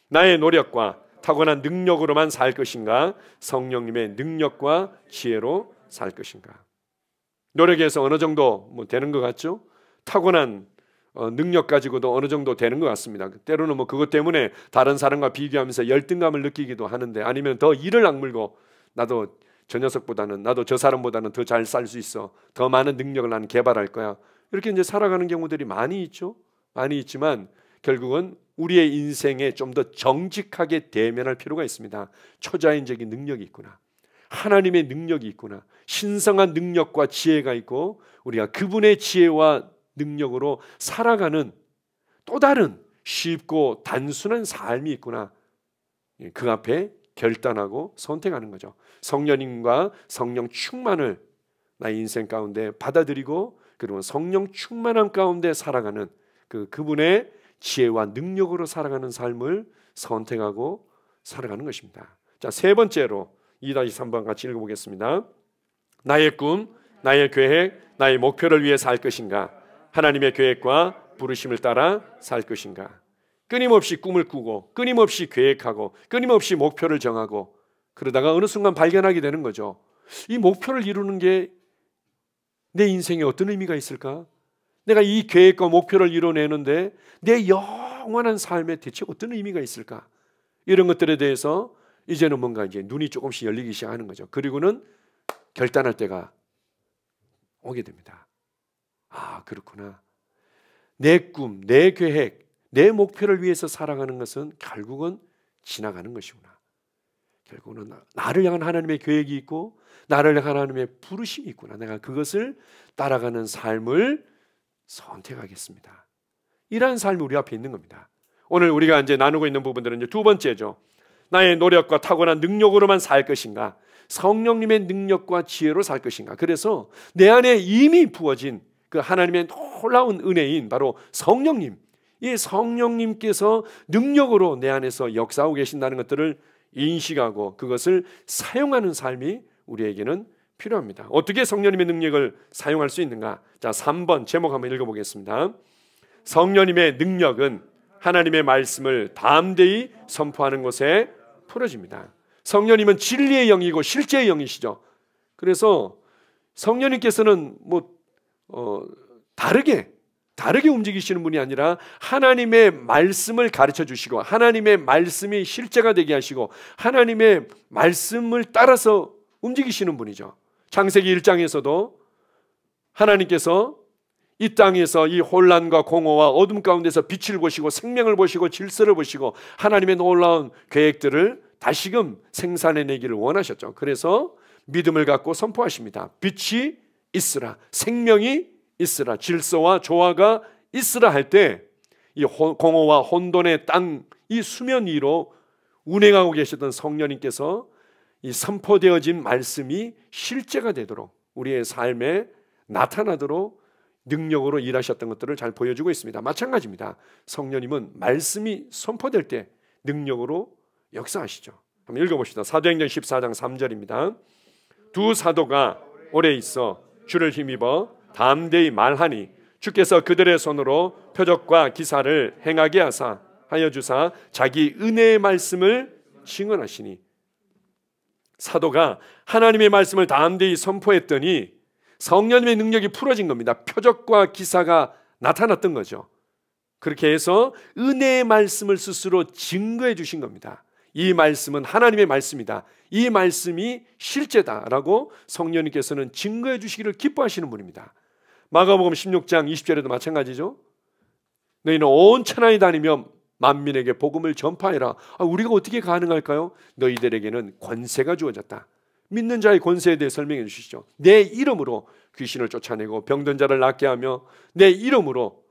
Speaker 1: 나의 노력과 타고난 능력으로만 살 것인가? 성령님의 능력과 지혜로 살 것인가? 노력에서 어느 정도 되는 것 같죠? 타고난 능력 가지고도 어느 정도 되는 것 같습니다. 때로는 뭐 그것 때문에 다른 사람과 비교하면서 열등감을 느끼기도 하는데, 아니면 더 이를 악물고 나도 저 녀석보다는, 나도 저 사람보다는 더 잘 살 수 있어, 더 많은 능력을 나는 개발할 거야, 이렇게 이제 살아가는 경우들이 많이 있죠. 많이 있지만 결국은 우리의 인생에 좀 더 정직하게 대면할 필요가 있습니다. 초자연적인 능력이 있구나, 하나님의 능력이 있구나, 신성한 능력과 지혜가 있고 우리가 그분의 지혜와 능력으로 살아가는 또 다른 쉽고 단순한 삶이 있구나, 그 앞에 결단하고 선택하는 거죠. 성령님과 성령 충만을 나의 인생 가운데 받아들이고, 그리고 성령 충만함 가운데 살아가는 그분의 지혜와 능력으로 살아가는 삶을 선택하고 살아가는 것입니다. 자, 세 번째로 2-3번 같이 읽어보겠습니다. 나의 꿈, 나의 계획, 나의 목표를 위해 살 것인가? 하나님의 계획과 부르심을 따라 살 것인가? 끊임없이 꿈을 꾸고 끊임없이 계획하고 끊임없이 목표를 정하고, 그러다가 어느 순간 발견하게 되는 거죠. 이 목표를 이루는 게 내 인생에 어떤 의미가 있을까? 내가 이 계획과 목표를 이뤄내는데 내 영원한 삶에 대체 어떤 의미가 있을까? 이런 것들에 대해서 이제는 뭔가 이제 눈이 조금씩 열리기 시작하는 거죠. 그리고는 결단할 때가 오게 됩니다. 아, 그렇구나. 내 꿈, 내 계획, 내 목표를 위해서 살아가는 것은 결국은 지나가는 것이구나. 결국은 나를 향한 하나님의 계획이 있고 나를 향한 하나님의 부르심이 있구나. 내가 그것을 따라가는 삶을 선택하겠습니다. 이러한 삶이 우리 앞에 있는 겁니다. 오늘 우리가 이제 나누고 있는 부분들은 이제 두 번째죠. 나의 노력과 타고난 능력으로만 살 것인가? 성령님의 능력과 지혜로 살 것인가? 그래서 내 안에 이미 부어진 그 하나님의 놀라운 은혜인 바로 성령님, 이 성령님께서 능력으로 내 안에서 역사하고 계신다는 것들을 인식하고 그것을 사용하는 삶이 우리에게는 필요합니다. 어떻게 성령님의 능력을 사용할 수 있는가? 자, 3번 제목 한번 읽어보겠습니다. 성령님의 능력은 하나님의 말씀을 담대히 선포하는 것에 풀어집니다. 성령님은 진리의 영이고 실제의 영이시죠. 그래서 성령님께서는 다르게 움직이시는 분이 아니라 하나님의 말씀을 가르쳐 주시고 하나님의 말씀이 실제가 되게 하시고 하나님의 말씀을 따라서 움직이시는 분이죠. 창세기 1장에서도 하나님께서 이 땅에서 이 혼란과 공허와 어둠 가운데서 빛을 보시고 생명을 보시고 질서를 보시고 하나님의 놀라운 계획들을 다시금 생산해내기를 원하셨죠. 그래서 믿음을 갖고 선포하십니다. 빛이 있으라, 생명이 있으라, 질서와 조화가 있으라 할 때 이 공허와 혼돈의 땅, 이 수면 위로 운행하고 계셨던 성령님께서 이 선포되어진 말씀이 실제가 되도록 우리의 삶에 나타나도록 능력으로 일하셨던 것들을 잘 보여주고 있습니다. 마찬가지입니다. 성령님은 말씀이 선포될 때 능력으로 역사하시죠. 한번 읽어봅시다. 사도행전 14장 3절입니다. 두 사도가 오래 있어 주를 힘입어 담대히 말하니 주께서 그들의 손으로 표적과 기사를 행하게 하사 하여 주사 자기 은혜의 말씀을 증언하시니, 사도가 하나님의 말씀을 담대히 선포했더니 성령님의 능력이 풀어진 겁니다. 표적과 기사가 나타났던 거죠. 그렇게 해서 은혜의 말씀을 스스로 증거해 주신 겁니다. 이 말씀은 하나님의 말씀이다, 이 말씀이 실제다라고 성령님께서는 증거해 주시기를 기뻐하시는 분입니다. 마가복음 16장 20절에도 마찬가지죠. 너희는 온 천하에 다니며 만민에게 복음을 전파해라. 우리가 어떻게 가능할까요? 너희들에게는 권세가 주어졌다. 믿는 자의 권세에 대해 설명해 주시죠. 내 이름으로 귀신을 쫓아내고 병든 자를 낫게 하며 내 이름으로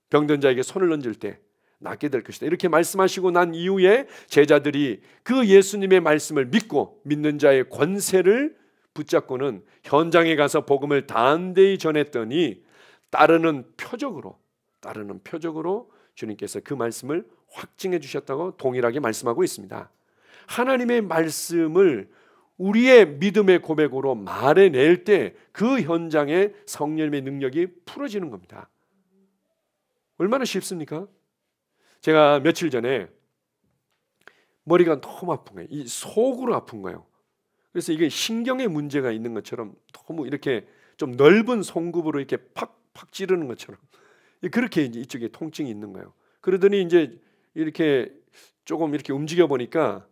Speaker 1: 병든 자에게 손을 얹을 때 낫게 될 것이다. 이렇게 말씀하시고 난 이후에 제자들이 그 예수님의 말씀을 믿고 믿는 자의 권세를 붙잡고는 현장에 가서 복음을 담대히 전했더니 따르는 표적으로 주님께서 그 말씀을 확증해 주셨다고 동일하게 말씀하고 있습니다. 하나님의 말씀을 우리의 믿음의 고백으로 말해낼 때 그 현장에 성령님의 능력이 풀어지는 겁니다. 얼마나 쉽습니까? 제가 며칠 전에 머리가 너무 아픈 거예요. 이 속으로 아픈 거예요. 그래서 이게 신경에 문제가 있는 것처럼 너무 이렇게 좀 넓은 송급으로 이렇게 팍팍 찌르는 것처럼 그렇게 이쪽에 통증이 있는 거예요. 그러더니 이제 이렇게 조금 이렇게 움직여 보니까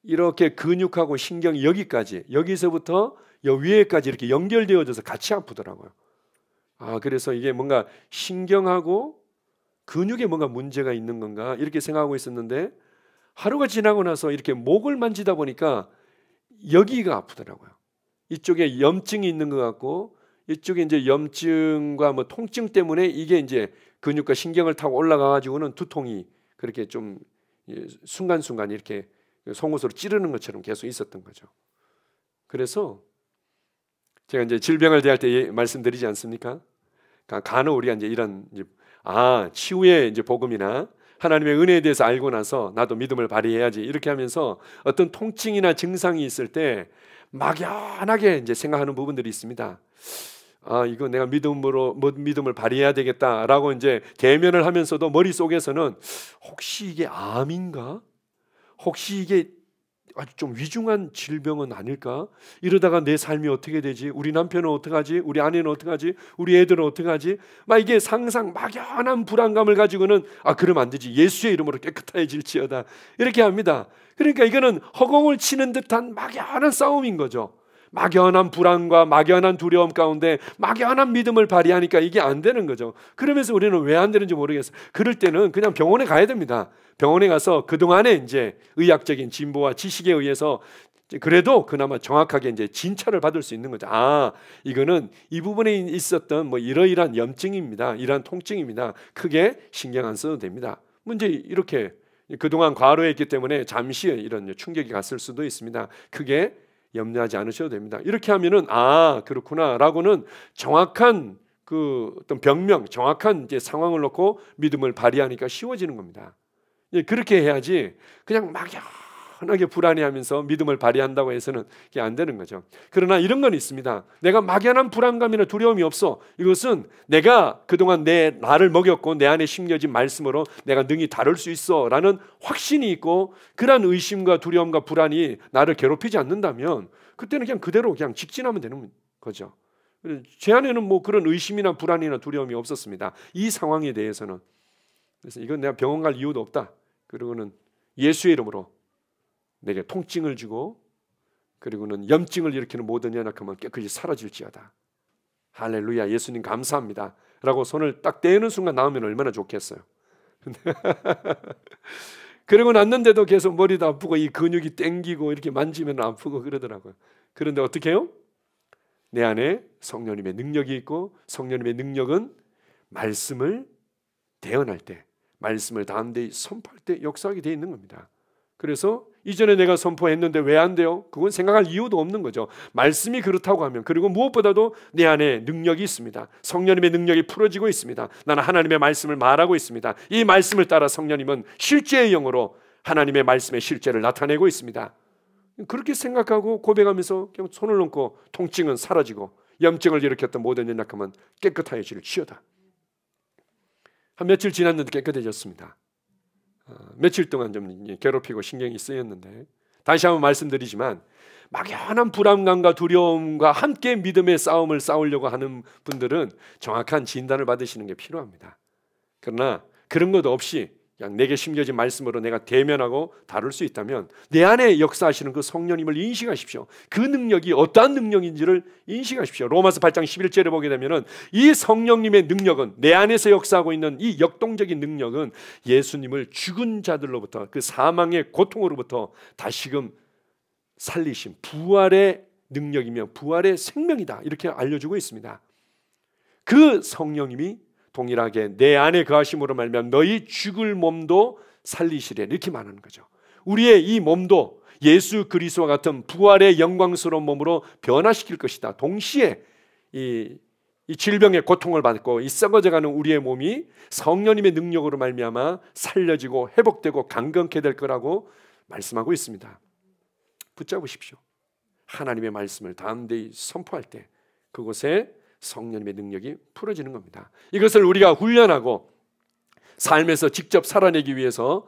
Speaker 1: 이렇게 근육하고 신경이 여기까지, 여기서부터 여 위에까지 이렇게 연결되어져서 같이 아프더라고요. 그래서 이게 뭔가 신경하고 근육에 뭔가 문제가 있는 건가 이렇게 생각하고 있었는데, 하루가 지나고 나서 이렇게 목을 만지다 보니까 여기가 아프더라고요. 이쪽에 염증이 있는 것 같고, 이쪽에 이제 염증과 뭐 통증 때문에 이게 이제 근육과 신경을 타고 올라가 가지고는 두통이 그렇게 좀 순간순간 이렇게 송곳으로 찌르는 것처럼 계속 있었던 거죠. 그래서 제가 이제 질병을 대할 때 말씀드리지 않습니까? 간혹 우리가 이제 이런 치유의 이제 복음이나 하나님의 은혜에 대해서 알고 나서 나도 믿음을 발휘해야지 이렇게 하면서 어떤 통증이나 증상이 있을 때 막연하게 이제 생각하는 부분들이 있습니다. 이거 내가 믿음을 발휘해야 되겠다라고 이제 대면을 하면서도 머릿속에서는 혹시 이게 암인가? 혹시 이게 아주 좀 위중한 질병은 아닐까? 이러다가 내 삶이 어떻게 되지? 우리 남편은 어떡하지? 우리 아내는 어떡하지? 우리 애들은 어떡하지? 막 이게 상상 막연한 불안감을 가지고는 그러면 안 되지. 예수의 이름으로 깨끗해질지어다. 이렇게 합니다. 그러니까 이거는 허공을 치는 듯한 막연한 싸움인 거죠. 막연한 불안과 막연한 두려움 가운데 막연한 믿음을 발휘하니까 이게 안 되는 거죠. 그러면서 우리는 왜 안 되는지 모르겠어요. 그럴 때는 그냥 병원에 가야 됩니다. 병원에 가서 그동안의 이제 의학적인 진보와 지식에 의해서 그래도 그나마 정확하게 이제 진찰을 받을 수 있는 거죠. 이거는 이 부분에 있었던 뭐 이러이러한 염증입니다. 이러한 통증입니다. 크게 신경 안 써도 됩니다. 문제 이렇게 그동안 과로했기 때문에 잠시 이런 충격이 갔을 수도 있습니다. 크게 염려하지 않으셔도 됩니다. 이렇게 하면은 그렇구나라고는 정확한 그 어떤 병명, 정확한 이제 상황을 놓고 믿음을 발휘하니까 쉬워지는 겁니다. 그렇게 해야지 그냥 막연하게 불안해하면서 믿음을 발휘한다고 해서는 이게 안 되는 거죠. 그러나 이런 건 있습니다. 내가 막연한 불안감이나 두려움이 없어. 이것은 내가 그동안 나를 먹였고 내 안에 심겨진 말씀으로 내가 능히 다룰 수 있어라는 확신이 있고, 그러한 의심과 두려움과 불안이 나를 괴롭히지 않는다면 그때는 그냥 그대로 그냥 직진하면 되는 거죠. 제 안에는 뭐 그런 의심이나 불안이나 두려움이 없었습니다. 이 상황에 대해서는. 그래서 이건 내가 병원 갈 이유도 없다. 그리고는 예수의 이름으로 내게 통증을 주고 그리고는 염증을 일으키는 모든 연약함은 깨끗이 사라질지어다. 할렐루야, 예수님 감사합니다 라고 손을 딱 떼는 순간 나오면 얼마나 좋겠어요. 그러고 났는데도 계속 머리도 아프고 이 근육이 땡기고 이렇게 만지면 아프고 그러더라고요. 그런데 어떻게 해요? 내 안에 성령님의 능력이 있고, 성령님의 능력은 말씀을 대언할 때, 말씀을 담대히 선포할 때 역사하게 되어 있는 겁니다. 그래서 이전에 내가 선포했는데 왜 안 돼요? 그건 생각할 이유도 없는 거죠. 말씀이 그렇다고 하면, 그리고 무엇보다도 내 안에 능력이 있습니다. 성령님의 능력이 풀어지고 있습니다. 나는 하나님의 말씀을 말하고 있습니다. 이 말씀을 따라 성령님은 실제의 영으로 하나님의 말씀의 실제를 나타내고 있습니다. 그렇게 생각하고 고백하면서 그냥 손을 얹고 통증은 사라지고 염증을 일으켰던 모든 연약함은 깨끗해질지어다. 한 며칠 지났는데 깨끗해졌습니다. 며칠 동안 좀 괴롭히고 신경이 쓰였는데, 다시 한번 말씀드리지만 막연한 불안감과 두려움과 함께 믿음의 싸움을 싸우려고 하는 분들은 정확한 진단을 받으시는 게 필요합니다. 그러나 그런 것 없이 그냥 내게 심겨진 말씀으로 내가 대면하고 다룰 수 있다면 내 안에 역사하시는 그 성령님을 인식하십시오. 그 능력이 어떠한 능력인지를 인식하십시오. 로마서 8장 11절에 보게 되면은 이 성령님의 능력은, 내 안에서 역사하고 있는 이 역동적인 능력은 예수님을 죽은 자들로부터, 그 사망의 고통으로부터 다시금 살리신 부활의 능력이며 부활의 생명이다, 이렇게 알려주고 있습니다. 그 성령님이 동일하게 내 안에 거하심으로 말미암아 너희 죽을 몸도 살리시래, 이렇게 말하는 거죠. 우리의 이 몸도 예수 그리스도와 같은 부활의 영광스러운 몸으로 변화시킬 것이다. 동시에 이 질병의 고통을 받고 이 썩어져가는 우리의 몸이 성령님의 능력으로 말미암아 살려지고 회복되고 강건케 될 거라고 말씀하고 있습니다. 붙잡으십시오. 하나님의 말씀을 담대히 선포할 때 그곳에 성령님의 능력이 풀어지는 겁니다. 이것을 우리가 훈련하고 삶에서 직접 살아내기 위해서,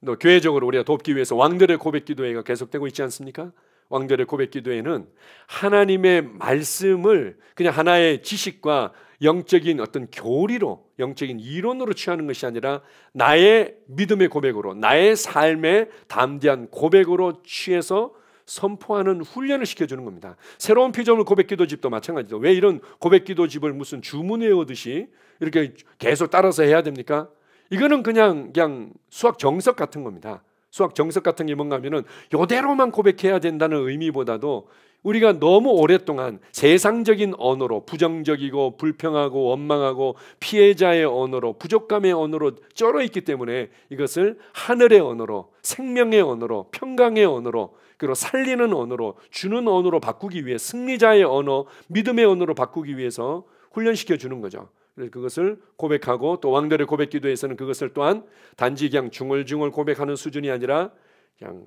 Speaker 1: 또 교회적으로 우리가 돕기 위해서 왕들의 고백 기도회가 계속되고 있지 않습니까? 왕들의 고백 기도회는 하나님의 말씀을 그냥 하나의 지식과 영적인 어떤 교리로, 영적인 이론으로 취하는 것이 아니라 나의 믿음의 고백으로, 나의 삶의 담대한 고백으로 취해서 선포하는 훈련을 시켜주는 겁니다. 새로운 피조물 고백기도집도 마찬가지죠. 왜 이런 고백기도집을 무슨 주문 외우듯이 이렇게 계속 따라서 해야 됩니까? 이거는 그냥 수학 정석 같은 겁니다. 수학 정석 같은 게 뭔가 하면은 이대로만 고백해야 된다는 의미보다도 우리가 너무 오랫동안 세상적인 언어로, 부정적이고 불평하고 원망하고 피해자의 언어로, 부족감의 언어로 쩔어 있기 때문에 이것을 하늘의 언어로, 생명의 언어로, 평강의 언어로, 그리고 살리는 언어로, 주는 언어로 바꾸기 위해, 승리자의 언어, 믿음의 언어로 바꾸기 위해서 훈련시켜 주는 거죠. 그래서 그것을 고백하고, 또 왕들의 고백 기도에서는 그것을 또한 단지 그냥 중얼중얼 고백하는 수준이 아니라 그냥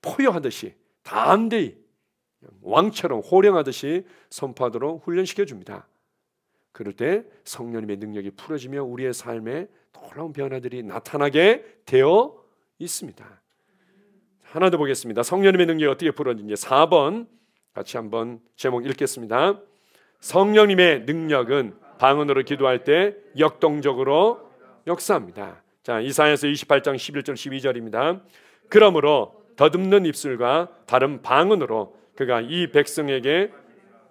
Speaker 1: 포효하듯이 담대히 왕처럼 호령하듯이 선포하도록 훈련시켜 줍니다. 그럴 때 성령님의 능력이 풀어지며 우리의 삶에 놀라운 변화들이 나타나게 되어 있습니다. 하나 더 보겠습니다. 성령님의 능력이 어떻게 풀어지는지 4번 같이 한번 제목 읽겠습니다. 성령님의 능력은 방언으로 기도할 때 역동적으로 역사합니다. 자, 이사야서 28장 11절 12절입니다. 그러므로 더듬는 입술과 다른 방언으로 그가 이 백성에게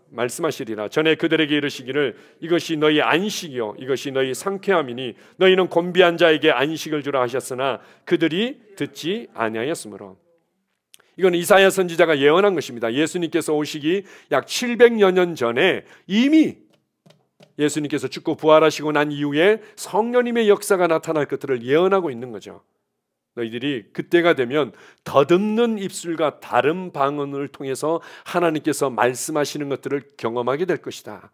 Speaker 1: 말씀하시리라. 전에 그들에게 이르시기를 이것이 너희 안식이요 이것이 너희 상쾌함이니 너희는 곤비한 자에게 안식을 주라 하셨으나 그들이 듣지 아니하였으므로. 이건 이사야 선지자가 예언한 것입니다. 예수님께서 오시기 약 700여 년 전에 이미 예수님께서 죽고 부활하시고 난 이후에 성령님의 역사가 나타날 것들을 예언하고 있는 거죠. 너희들이 그때가 되면 더듬는 입술과 다른 방언을 통해서 하나님께서 말씀하시는 것들을 경험하게 될 것이다.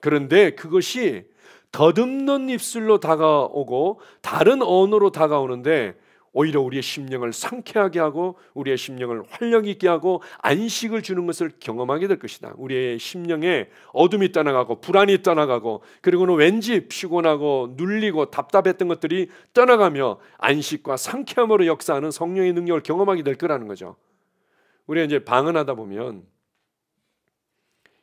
Speaker 1: 그런데 그것이 더듬는 입술로 다가오고 다른 언어로 다가오는데 오히려 우리의 심령을 상쾌하게 하고 우리의 심령을 활력 있게 하고 안식을 주는 것을 경험하게 될 것이다. 우리의 심령에 어둠이 떠나가고 불안이 떠나가고 그리고는 왠지 피곤하고 눌리고 답답했던 것들이 떠나가며 안식과 상쾌함으로 역사하는 성령의 능력을 경험하게 될 거라는 거죠. 우리가 이제 방언하다 보면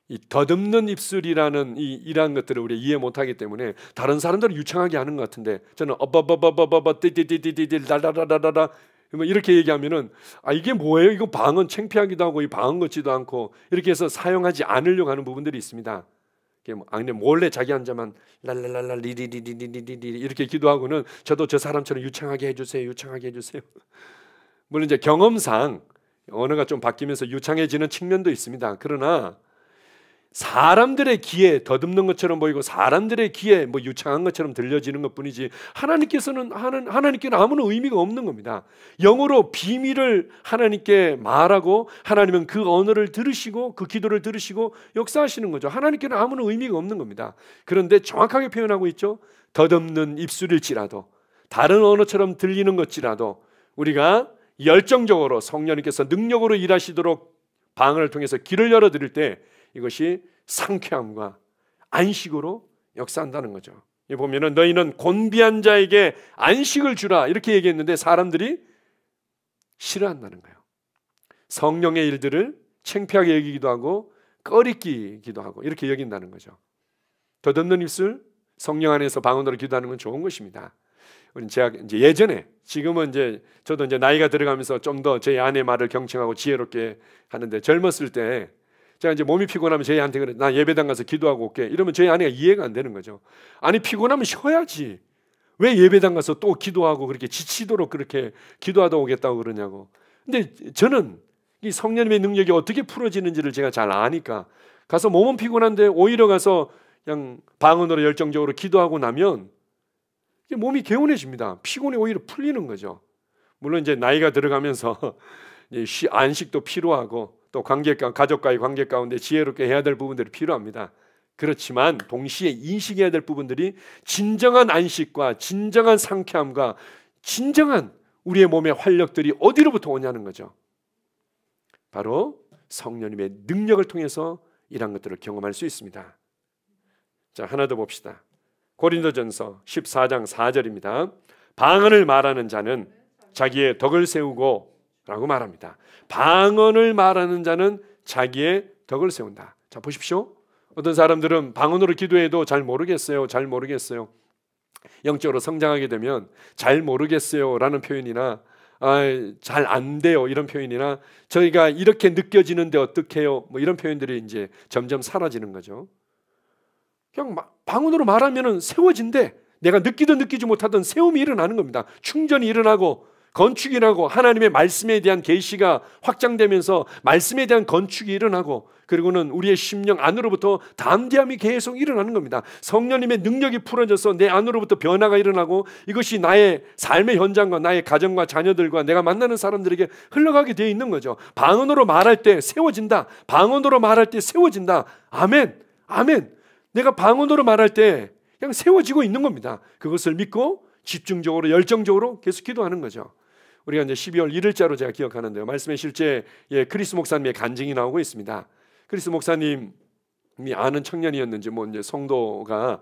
Speaker 1: 이 더듬는 입술이라는 이러한 것들을 우리가 이해 못하기 때문에 다른 사람들은 유창하게 하는 것 같은데 저는 어버버버버버버 띠띠띠띠띠 라라라라라 이렇게 얘기하면은 이게 뭐예요? 이거 방언 창피하기도 하고 이 방언 같지도 않고 이렇게 해서 사용하지 않으려고 하는 부분들이 있습니다. 근데 몰래 자기 혼자만 랄랄랄라 리리리리리리리 이렇게 기도하고는 저도 저 사람처럼 유창하게 해주세요, 유창하게 해주세요. 물론 이제 경험상 언어가 좀 바뀌면서 유창해지는 측면도 있습니다. 그러나 사람들의 귀에 더듬는 것처럼 보이고 사람들의 귀에 뭐 유창한 것처럼 들려지는 것뿐이지 하나님께는 아무런 의미가 없는 겁니다. 영어로 비밀을 하나님께 말하고 하나님은 그 언어를 들으시고 그 기도를 들으시고 역사하시는 거죠. 하나님께는 아무런 의미가 없는 겁니다. 그런데 정확하게 표현하고 있죠. 더듬는 입술일지라도 다른 언어처럼 들리는 것이라도 우리가 열정적으로 성령님께서 능력으로 일하시도록 방언을 통해서 길을 열어드릴 때 이것이 상쾌함과 안식으로 역사한다는 거죠. 보면은 너희는 곤비한 자에게 안식을 주라 이렇게 얘기했는데 사람들이 싫어한다는 거예요. 성령의 일들을 창피하게 여기기도 하고 꺼리끼기도 하고 이렇게 여긴다는 거죠. 더듬는 입술, 성령 안에서 방언으로 기도하는 건 좋은 것입니다. 우리 제가 이제 예전에 지금은 이제 저도 이제 나이가 들어가면서 좀 더 제 아내 말을 경청하고 지혜롭게 하는데 젊었을 때 제가 이제 몸이 피곤하면 저희 아내한테 그래, 나 예배당 가서 기도하고 올게. 이러면 저희 아내가 이해가 안 되는 거죠. 아니 피곤하면 쉬어야지. 왜 예배당 가서 또 기도하고 그렇게 지치도록 그렇게 기도하다 오겠다고 그러냐고. 근데 저는 이 성령님의 능력이 어떻게 풀어지는지를 제가 잘 아니까 가서 몸은 피곤한데 오히려 가서 그냥 방언으로 열정적으로 기도하고 나면 몸이 개운해집니다. 피곤이 오히려 풀리는 거죠. 물론 이제 나이가 들어가면서 안식도 필요하고 또 가족과의 관계 가운데 지혜롭게 해야 될 부분들이 필요합니다. 그렇지만 동시에 인식해야 될 부분들이 진정한 안식과 진정한 상쾌함과 진정한 우리의 몸의 활력들이 어디로부터 오냐는 거죠. 바로 성령님의 능력을 통해서 이런 것들을 경험할 수 있습니다. 자, 하나 더 봅시다. 고린도전서 14장 4절입니다. 방언을 말하는 자는 자기의 덕을 세우고 라고 말합니다. 방언을 말하는 자는 자기의 덕을 세운다. 자, 보십시오. 어떤 사람들은 방언으로 기도해도 잘 모르겠어요, 잘 모르겠어요. 영적으로 성장하게 되면 잘 모르겠어요 라는 표현이나 잘 안 돼요 이런 표현이나 저희가 이렇게 느껴지는데 어떡해요 뭐 이런 표현들이 이제 점점 사라지는 거죠. 그냥 방언으로 말하면 세워진대. 내가 느끼든 느끼지 못하든 세움이 일어나는 겁니다. 충전이 일어나고 건축이 일어나고 하나님의 말씀에 대한 계시가 확장되면서 말씀에 대한 건축이 일어나고, 그리고는 우리의 심령 안으로부터 담대함이 계속 일어나는 겁니다. 성령님의 능력이 풀어져서 내 안으로부터 변화가 일어나고 이것이 나의 삶의 현장과 나의 가정과 자녀들과 내가 만나는 사람들에게 흘러가게 되어 있는 거죠. 방언으로 말할 때 세워진다. 방언으로 말할 때 세워진다. 아멘. 아멘. 내가 방언으로 말할 때 그냥 세워지고 있는 겁니다. 그것을 믿고 집중적으로 열정적으로 계속 기도하는 거죠. 우리가 이제 12월 1일자로 제가 기억하는데요. 말씀의 실제 크리스 목사님의 간증이 나오고 있습니다. 크리스 목사님이 아는 청년이었는지 뭐 이제 성도가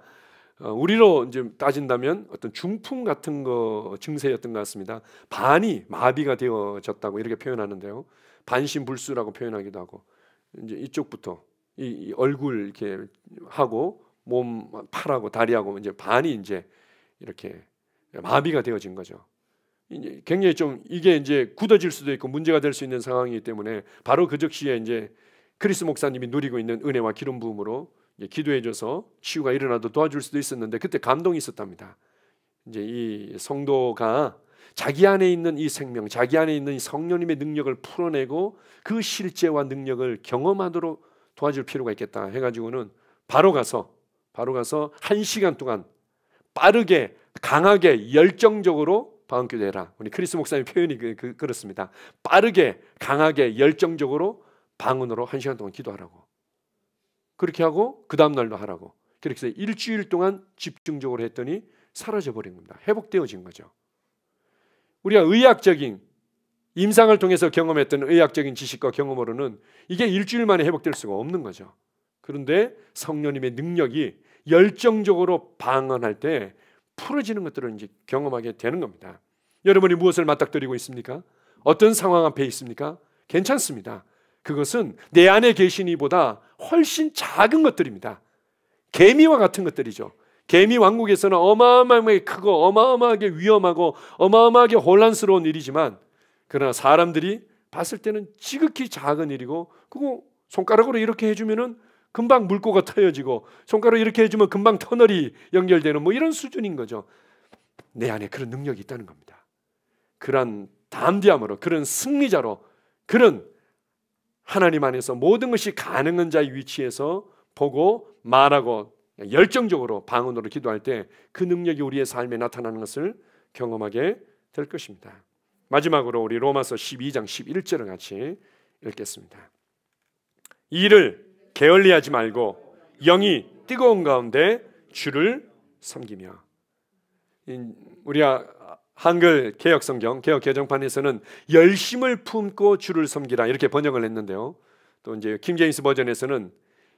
Speaker 1: 우리로 이제 따진다면 어떤 중풍 같은 거 증세였던 것 같습니다. 반이 마비가 되어졌다고 이렇게 표현하는데요. 반신불수라고 표현하기도 하고, 이제 이쪽부터 이 얼굴 이렇게 하고 몸 팔하고 다리하고 이제 반이 이제 이렇게 마비가 되어진 거죠. 이제 굉장히 좀 이게 이제 굳어질 수도 있고 문제가 될 수 있는 상황이기 때문에 바로 그 즉시에 이제 크리스 목사님이 누리고 있는 은혜와 기름 부음으로 기도해줘서 치유가 일어나도 도와줄 수도 있었는데, 그때 감동이 있었답니다. 이제 이 성도가 자기 안에 있는 이 생명, 자기 안에 있는 이 성령님의 능력을 풀어내고 그 실제와 능력을 경험하도록 도와줄 필요가 있겠다 해가지고는 바로 가서 1시간 동안 빠르게 강하게 열정적으로 방언기도해라. 우리 크리스 목사님 표현이 그렇습니다. 빠르게 강하게 열정적으로 방언으로 1시간 동안 기도하라고. 그렇게 하고 그 다음 날도 하라고. 그렇게 해서 일주일 동안 집중적으로 했더니 사라져버린 겁니다. 회복되어진 거죠. 우리가 의학적인 임상을 통해서 경험했던 의학적인 지식과 경험으로는 이게 일주일 만에 회복될 수가 없는 거죠. 그런데 성령님의 능력이 열정적으로 방언할 때 풀어지는 것들을 이제 경험하게 되는 겁니다. 여러분이 무엇을 맞닥뜨리고 있습니까? 어떤 상황 앞에 있습니까? 괜찮습니다. 그것은 내 안에 계신 이보다 훨씬 작은 것들입니다. 개미와 같은 것들이죠. 개미 왕국에서는 어마어마하게 크고 어마어마하게 위험하고 어마어마하게 혼란스러운 일이지만, 그러나 사람들이 봤을 때는 지극히 작은 일이고, 그거 손가락으로 이렇게 해주면은 금방 물고가 터여지고, 손가락으로 이렇게 해주면 금방 터널이 연결되는 뭐 이런 수준인 거죠. 내 안에 그런 능력이 있다는 겁니다. 그런 담대함으로, 그런 승리자로, 그런 하나님 안에서 모든 것이 가능한 자의 위치에서 보고 말하고 열정적으로 방언으로 기도할 때 그 능력이 우리의 삶에 나타나는 것을 경험하게 될 것입니다. 마지막으로 우리 로마서 12장 11절을 같이 읽겠습니다. 이를 게을리하지 말고 영이 뜨거운 가운데 주를 섬기며. 우리가 한글 개혁성경 개혁 개정판에서는 열심을 품고 주를 섬기라 이렇게 번역을 했는데요. 또 이제 킹제임스 버전에서는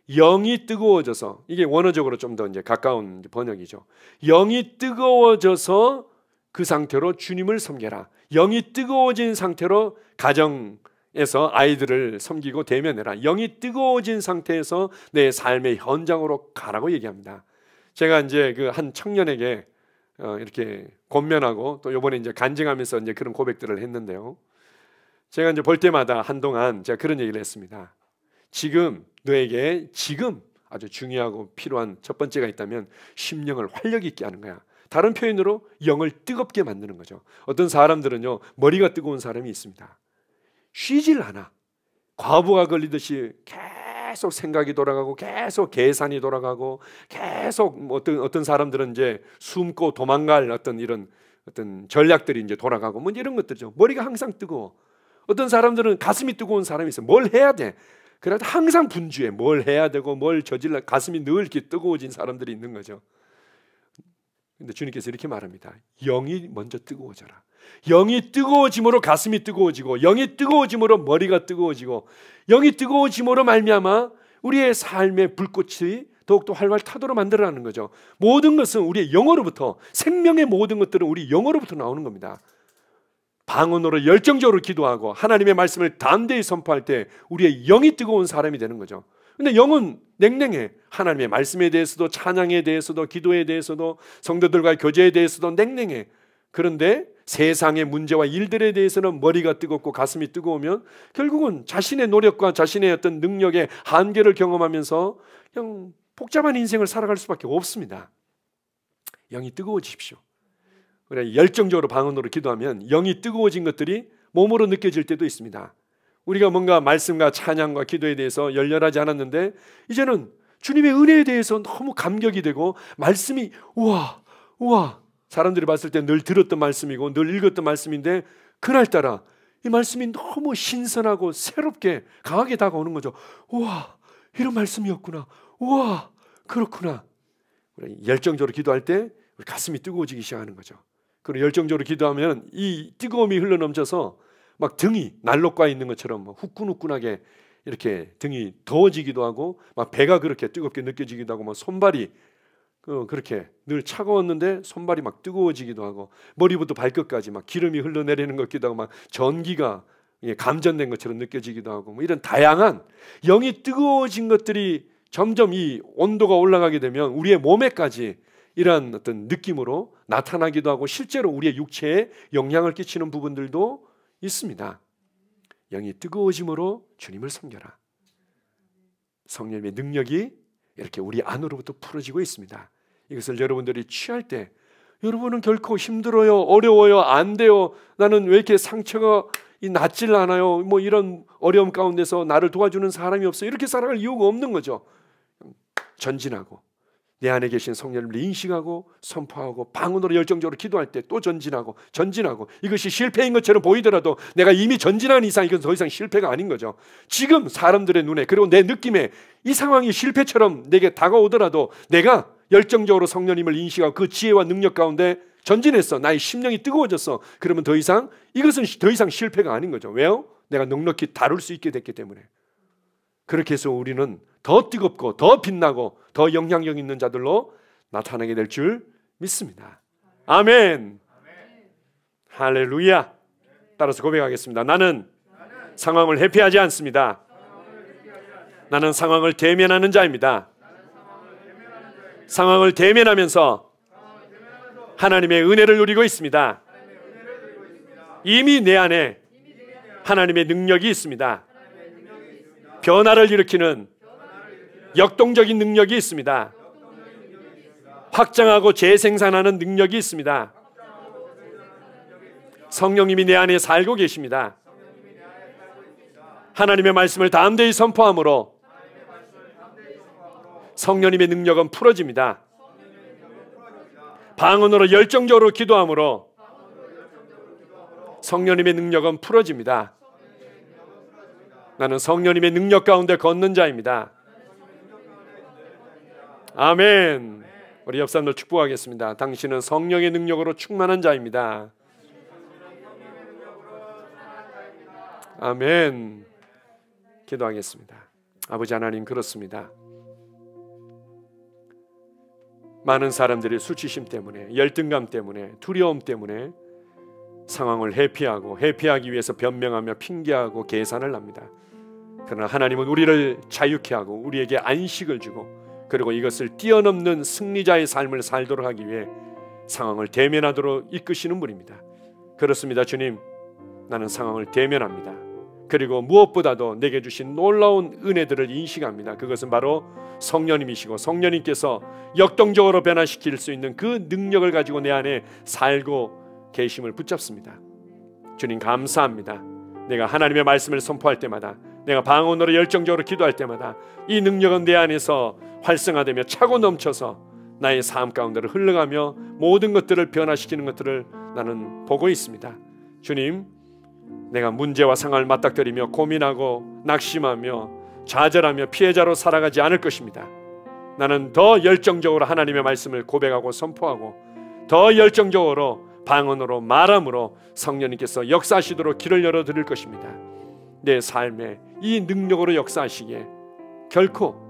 Speaker 1: 영이 뜨거워져서, 이게 원어적으로 좀 더 이제 가까운 번역이죠. 영이 뜨거워져서 그 상태로 주님을 섬겨라. 영이 뜨거워진 상태로 가정에서 아이들을 섬기고 대면해라. 영이 뜨거워진 상태에서 내 삶의 현장으로 가라고 얘기합니다. 제가 이제 그 한 청년에게 이렇게 권면하고 또 이번에 이제 간증하면서 이제 그런 고백들을 했는데요. 제가 이제 볼 때마다 한동안 제가 그런 얘기를 했습니다. 지금 너에게 지금 아주 중요하고 필요한 첫 번째가 있다면 심령을 활력 있게 하는 거야. 다른 표현으로 영을 뜨겁게 만드는 거죠. 어떤 사람들은요, 머리가 뜨거운 사람이 있습니다. 쉬질 않아. 과부하 걸리듯이 계속 생각이 돌아가고 계속 계산이 돌아가고 계속 어떤 사람들은 이제 숨고 도망갈 어떤 이런 어떤 전략들이 이제 돌아가고 뭐 이런 것들이죠. 머리가 항상 뜨거워. 어떤 사람들은 가슴이 뜨거운 사람이 있어요. 뭘 해야 돼. 그래도 항상 분주해. 뭘 해야 되고 뭘 저질러, 가슴이 늘 이렇게 뜨거워진 사람들이 있는 거죠. 근데 주님께서 이렇게 말합니다. 영이 먼저 뜨거워져라. 영이 뜨거워짐으로 가슴이 뜨거워지고, 영이 뜨거워짐으로 머리가 뜨거워지고, 영이 뜨거워짐으로 말미암아 우리의 삶의 불꽃이 더욱더 활활 타도록 만들어라는 거죠. 모든 것은 우리의 영어로부터, 생명의 모든 것들은 우리 영어로부터 나오는 겁니다. 방언으로 열정적으로 기도하고 하나님의 말씀을 담대히 선포할 때 우리의 영이 뜨거운 사람이 되는 거죠. 근데 영은 냉랭해. 하나님의 말씀에 대해서도, 찬양에 대해서도, 기도에 대해서도, 성도들과의 교제에 대해서도 냉랭해. 그런데 세상의 문제와 일들에 대해서는 머리가 뜨겁고 가슴이 뜨거우면 결국은 자신의 노력과 자신의 어떤 능력의 한계를 경험하면서 그냥 복잡한 인생을 살아갈 수밖에 없습니다. 영이 뜨거워지십시오. 그래, 열정적으로 방언으로 기도하면 영이 뜨거워진 것들이 몸으로 느껴질 때도 있습니다. 우리가 뭔가 말씀과 찬양과 기도에 대해서 열렬하지 않았는데 이제는 주님의 은혜에 대해서 너무 감격이 되고 말씀이 우와 사람들이 봤을 때 늘 들었던 말씀이고 늘 읽었던 말씀인데 그날따라 이 말씀이 너무 신선하고 새롭게 강하게 다가오는 거죠. 우와, 이런 말씀이었구나. 우와, 그렇구나. 열정적으로 기도할 때 우리 가슴이 뜨거워지기 시작하는 거죠. 그리고 열정적으로 기도하면 이 뜨거움이 흘러넘쳐서 막 등이 난로가에 있는 것처럼 후끈후끈하게 이렇게 등이 더워지기도 하고 막 배가 그렇게 뜨겁게 느껴지기도 하고 막 손발이 그렇게 늘 차가웠는데 손발이 막 뜨거워지기도 하고 머리부터 발끝까지 막 기름이 흘러내리는 것 같기도 하고 막 전기가 감전된 것처럼 느껴지기도 하고 뭐 이런 다양한 영이 뜨거워진 것들이 점점 이 온도가 올라가게 되면 우리의 몸에까지 이러한 어떤 느낌으로 나타나기도 하고 실제로 우리의 육체에 영향을 끼치는 부분들도 있습니다. 영이 뜨거워짐으로 주님을 섬겨라. 성령의 능력이 이렇게 우리 안으로부터 풀어지고 있습니다. 이것을 여러분들이 취할 때 여러분은 결코 힘들어요, 어려워요, 안 돼요, 나는 왜 이렇게 상처가 낫질 않아요, 뭐 이런 어려움 가운데서 나를 도와주는 사람이 없어, 이렇게 살아갈 이유가 없는 거죠. 전진하고 내 안에 계신 성령을 인식하고 선포하고 방언으로 열정적으로 기도할 때 또 전진하고 이것이 실패인 것처럼 보이더라도 내가 이미 전진한 이상 이건 더 이상 실패가 아닌 거죠. 지금 사람들의 눈에 그리고 내 느낌에 이 상황이 실패처럼 내게 다가오더라도 내가 열정적으로 성령님을 인식하고 그 지혜와 능력 가운데 전진했어. 나의 심령이 뜨거워졌어. 그러면 더 이상 이것은 더 이상 실패가 아닌 거죠. 왜요? 내가 넉넉히 다룰 수 있게 됐기 때문에. 그렇게 해서 우리는 더 뜨겁고 더 빛나고 더 영향력 있는 자들로 나타나게 될 줄 믿습니다. 아멘. 할렐루야. 따라서 고백하겠습니다. 나는 상황을 회피하지 않습니다. 나는 상황을 대면하는 자입니다. 상황을 대면하면서 하나님의 은혜를 누리고 있습니다. 이미 내 안에 하나님의 능력이 있습니다. 변화를 일으키는 역동적인 능력이 있습니다. 확장하고 재생산하는 능력이 있습니다. 성령님이 내 안에 살고 계십니다. 하나님의 말씀을 담대히 선포함으로 성령님의 능력은 풀어집니다. 방언으로 열정적으로 기도함으로 성령님의 능력은 풀어집니다. 나는 성령님의 능력 가운데 걷는 자입니다. 아멘. 우리 옆 사람들 축복하겠습니다. 당신은 성령의 능력으로 충만한 자입니다. 아멘. 기도하겠습니다. 아버지 하나님, 그렇습니다. 많은 사람들이 수치심 때문에, 열등감 때문에, 두려움 때문에 상황을 회피하기 위해서 변명하며 핑계하고 계산을 합니다. 그러나 하나님은 우리를 자유케 하고 우리에게 안식을 주고 그리고 이것을 뛰어넘는 승리자의 삶을 살도록 하기 위해 상황을 대면하도록 이끄시는 분입니다. 그렇습니다. 주님, 나는 상황을 대면합니다. 그리고 무엇보다도 내게 주신 놀라운 은혜들을 인식합니다. 그것은 바로 성령님이시고 성령님께서 역동적으로 변화시킬 수 있는 그 능력을 가지고 내 안에 살고 계심을 붙잡습니다. 주님, 감사합니다. 내가 하나님의 말씀을 선포할 때마다, 내가 방언으로 열정적으로 기도할 때마다 이 능력은 내 안에서 활성화되며 차고 넘쳐서 나의 삶 가운데로 흘러가며 모든 것들을 변화시키는 것들을 나는 보고 있습니다. 주님, 내가 문제와 상황을 맞닥뜨리며 고민하고 낙심하며 좌절하며 피해자로 살아가지 않을 것입니다. 나는 더 열정적으로 하나님의 말씀을 고백하고 선포하고 더 열정적으로 방언으로 말함으로 성령님께서 역사하시도록 길을 열어드릴 것입니다. 내 삶에 이 능력으로 역사하시기에 결코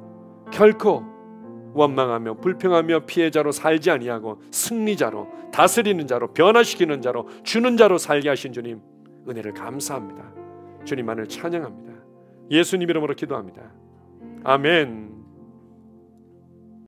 Speaker 1: 원망하며 불평하며 피해자로 살지 아니하고 승리자로, 다스리는 자로, 변화시키는 자로, 주는 자로 살게 하신 주님, 은혜를 감사합니다. 주님만을 찬양합니다. 예수님 이름으로 기도합니다. 아멘.